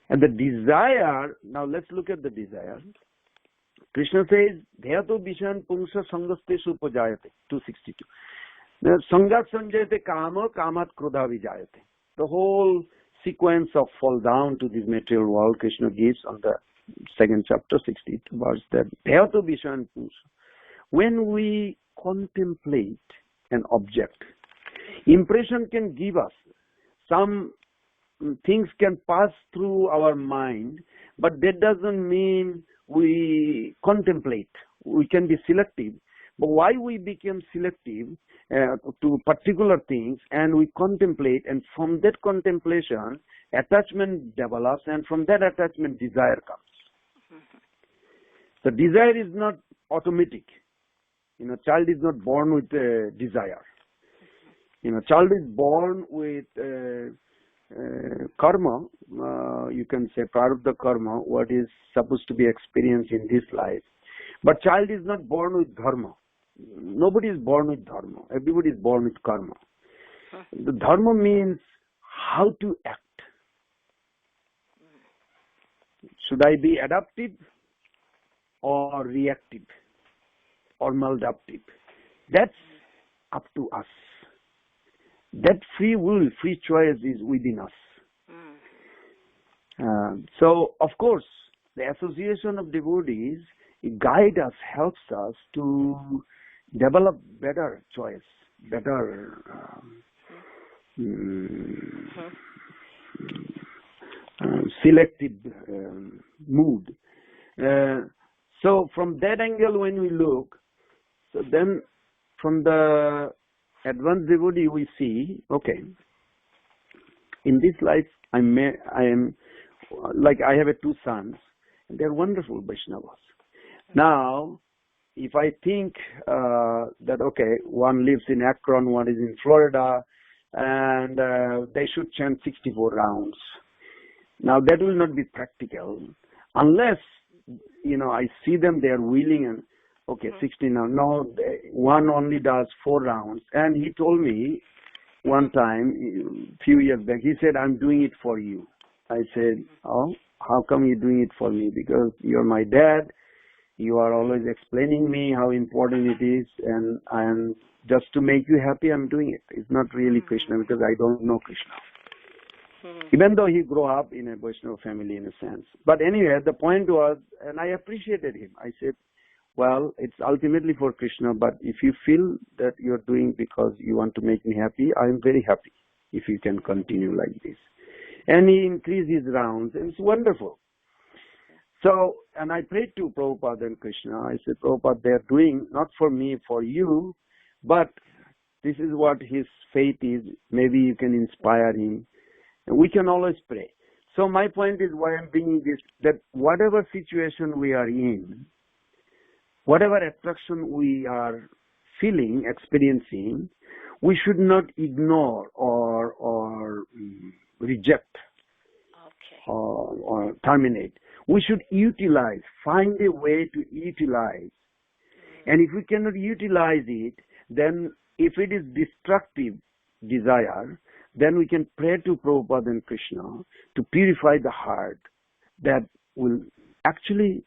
A: And the desire, now let's look at the desire. Krishna says, Dhyato Bishan Pungsa Sangasteshu Upajayate, 262. Sangat Sanjayate Kama, Kamat Krodha Vijayate. The whole sequence of fall down to this material world Krishna gives on the 2nd chapter, 62 verse, that Dhyato Bishan Pungsa. When we contemplate an object, impression can give us. Some things can pass through our mind, but that doesn't mean we contemplate. We can be selective. But why we become selective to particular things and we contemplate, and from that contemplation, attachment develops, and from that attachment, desire comes. The desire is not automatic. Child is not born with desire. Child is born with karma, you can say prarabdha karma, what is supposed to be experienced in this life. But child is not born with dharma. nobody is born with dharma. Everybody is born with karma. The dharma means how to act. Should I be adaptive or reactive or maladaptive? That's up to us. That free will, free choice is within us. So, of course, the association of devotees guide us, helps us to develop better choice, better selective mood. So from that angle, when we look, so then from the advanced devotee we see, okay, in this life I am like I have two sons, and they're wonderful Vaishnavas. Now, if I think that okay, one lives in Akron, one is in Florida, and they should chant 64 rounds. Now that will not be practical unless, I see them, they are willing and, okay, 16 now. No, one only does 4 rounds. And he told me one time, a few years back, he said, I'm doing it for you. I said, oh, how come you're doing it for me? Because you're my dad. You are always explaining me how important it is. And just to make you happy, I'm doing it. It's not really Krishna because I don't know Krishna. Even though he grew up in a Vaishnava family in a sense. But anyway, the point was, and I appreciated him. I said, well, it's ultimately for Krishna, but if you feel that you're doing because you want to make me happy, I'm very happy if you can continue like this. And he increased his rounds, and it's wonderful. So, and I prayed to Prabhupada and Krishna. I said, Prabhupada, they're doing not for me, for you, but this is what his faith is. Maybe you can inspire him. We can always pray. So my point is why I'm bringing this, that whatever situation we are in, whatever attraction we are feeling, experiencing, we should not ignore or reject or terminate. We should utilize, find a way to utilize. And if we cannot utilize it, then if it is destructive desire, then we can pray to Prabhupada and Krishna to purify the heart that will actually,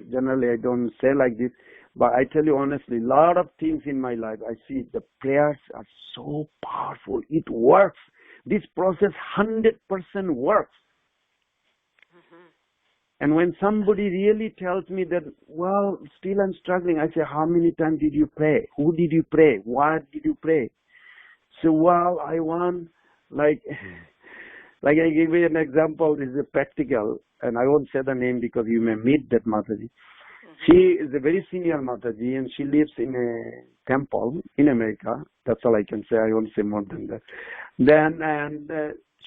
A: generally I don't say like this, but I tell you honestly, a lot of things in my life, I see the prayers are so powerful. It works. This process 100% works. And when somebody really tells me that, well, still I'm struggling, I say, how many times did you pray? Who did you pray? What did you pray? So, well, I want, like I give you an example, this is a practical, and I won't say the name because you may meet that Mataji. She is a very senior Mataji, and she lives in a temple in America. That's all I can say. I won't say more than that. Then,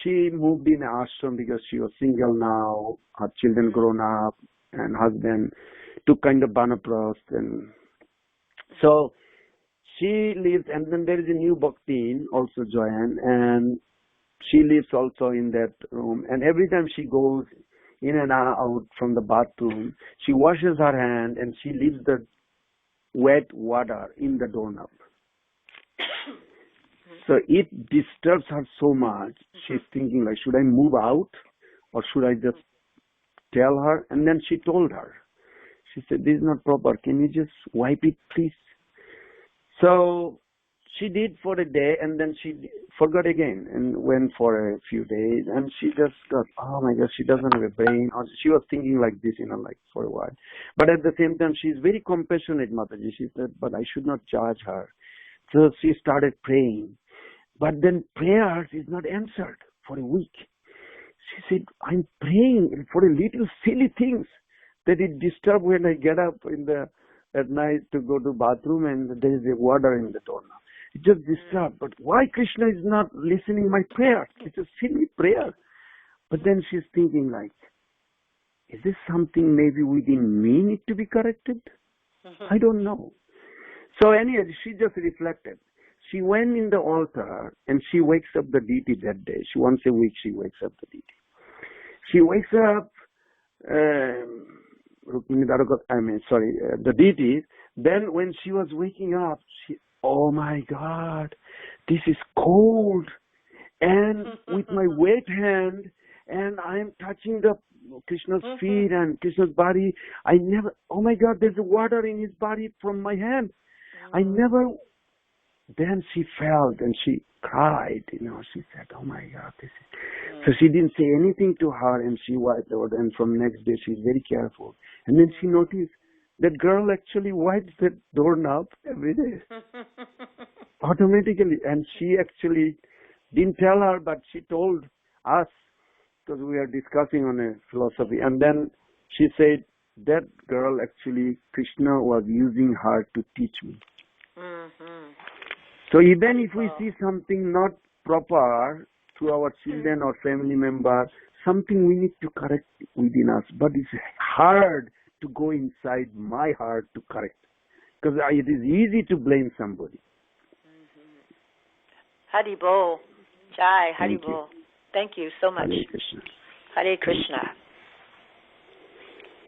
A: she moved in an ashram because she was single now, her children grown up, and husband took kind of Banaprasth. And so she lives, and then there is a new Bhaktin also joined, and she lives also in that room. And every time she goes in and out from the bathroom, she washes her hand and she leaves the wet water in the doorknob. So it disturbs her so much. She's thinking like, should I move out or should I just tell her? And then she told her. She said, this is not proper. Can you just wipe it, please? So she did for a day and then she forgot again and went for a few days and she just got, oh my gosh, she doesn't have a brain. Or she was thinking like this, like for a while. But at the same time, she's very compassionate, Mataji. She said, but I should not judge her. So she started praying. But then prayers is not answered for a week. She said, I'm praying for a little silly things that it disturbs when I get up at night to go to bathroom and there is a water in the doorknob. It just disturbs. But why Krishna is not listening my prayer? It's a silly prayer. But then she's thinking like, is this something maybe within me need to be corrected? I don't know. So anyway, she just reflected. She went in the altar and she wakes up the deity that day. Once a week she wakes up the deity. She wakes up, the deity. Then when she was waking up, oh my God, this is cold. And with my wet hand, and I am touching the Krishna's feet and Krishna's body. Oh my God, there's water in his body from my hand. Then she felt and she cried, she said, oh my God, this is. So she didn't say anything to her and she wiped out, and from next day she's very careful. And then she noticed that girl actually wipes the doorknob every day. Automatically. And she actually didn't tell her, but she told us, because we are discussing on a philosophy. And then she said, that girl actually, Krishna was using her to teach me. So even if we see something not proper to our children or family member, something we need to correct within us. But it's hard to go inside my heart to correct. Because it is easy to blame somebody.
F: Hari Bol. Jai, Hari Bol. Thank you so much.
A: Hare Krishna.
F: Hare Krishna.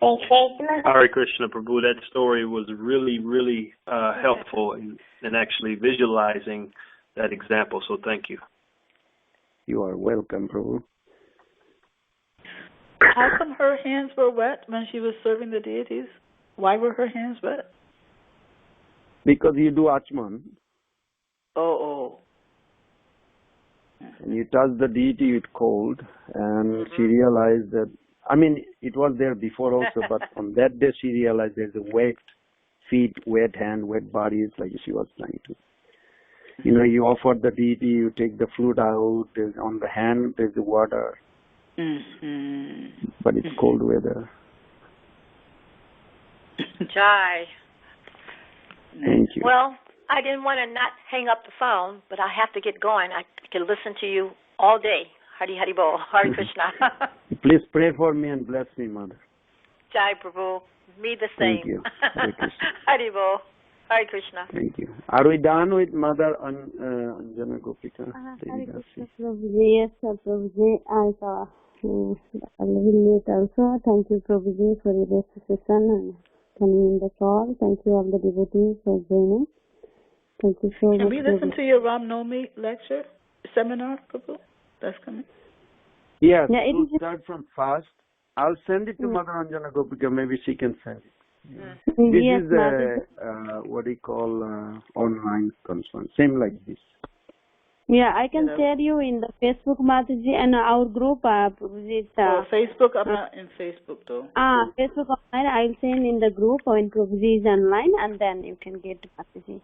G: Hare Krishna, Prabhu. That story was really, really helpful in actually visualizing that example. So thank you.
A: You are welcome, Prabhu.
E: How come her hands were wet when she was serving the deities? Why were her hands wet?
A: Because you do Achman.
E: Oh.
A: And you touch the deity with cold, and she realized that, it was there before also, but on that day she realized there's a wet feet, wet hand, wet body. It's like she was trying to. You offer the deity, you take the flute out, there's on the hand, there's the water. But it's cold weather.
F: Jai.
A: Thank you.
F: Well, I didn't want to not hang up the phone, but I have to get going. I can listen to you all day. Hari Hari Bol. Hare Krishna.
A: Please pray for me and bless me, Mother.
F: Jai Prabhu. Me the same.
A: Thank you. Hare Krishna.
F: Hari Bol. Hare Krishna.
A: Thank you. Are we done with Mother Anjana Gopika?
B: Hare Krishna, Prabhuji. Yes, sir, Prabhuji. I saw a little late also. Thank you, Prabhuji, for your session and coming in the call. Thank you all the devotees for joining. Thank you so much.
E: Can we listen to your Ram Navami lecture, seminar, Prabhu? That's coming.
A: Yes, we'll start from fast. I'll send it to Mother Anjana Gopika. Maybe she can send it. This is what we call online conference. Same like this.
B: Yeah, I can share you in the Facebook, Mataji, and our group.
E: Facebook, I'm not in Facebook though.
B: Facebook online, I'll send in the group when Prabhuji is online, and then you can get Mataji.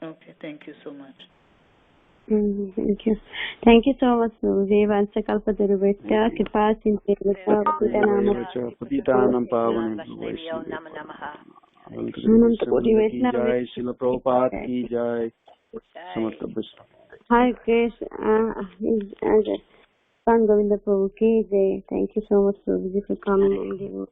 E: Okay, thank you so much.
B: Thank you. Thank you so much, Prabhuji. Vansakalpatarubheta, Kripa Sindhuvata,
A: Patitanam Pavanam Jai, Srila Prabhupada ki Jai, Samartha Vishnu.
B: Hi, Krishna. Govind Prabhu ki Jai. Thank you so much, Prabhuji, for coming and giving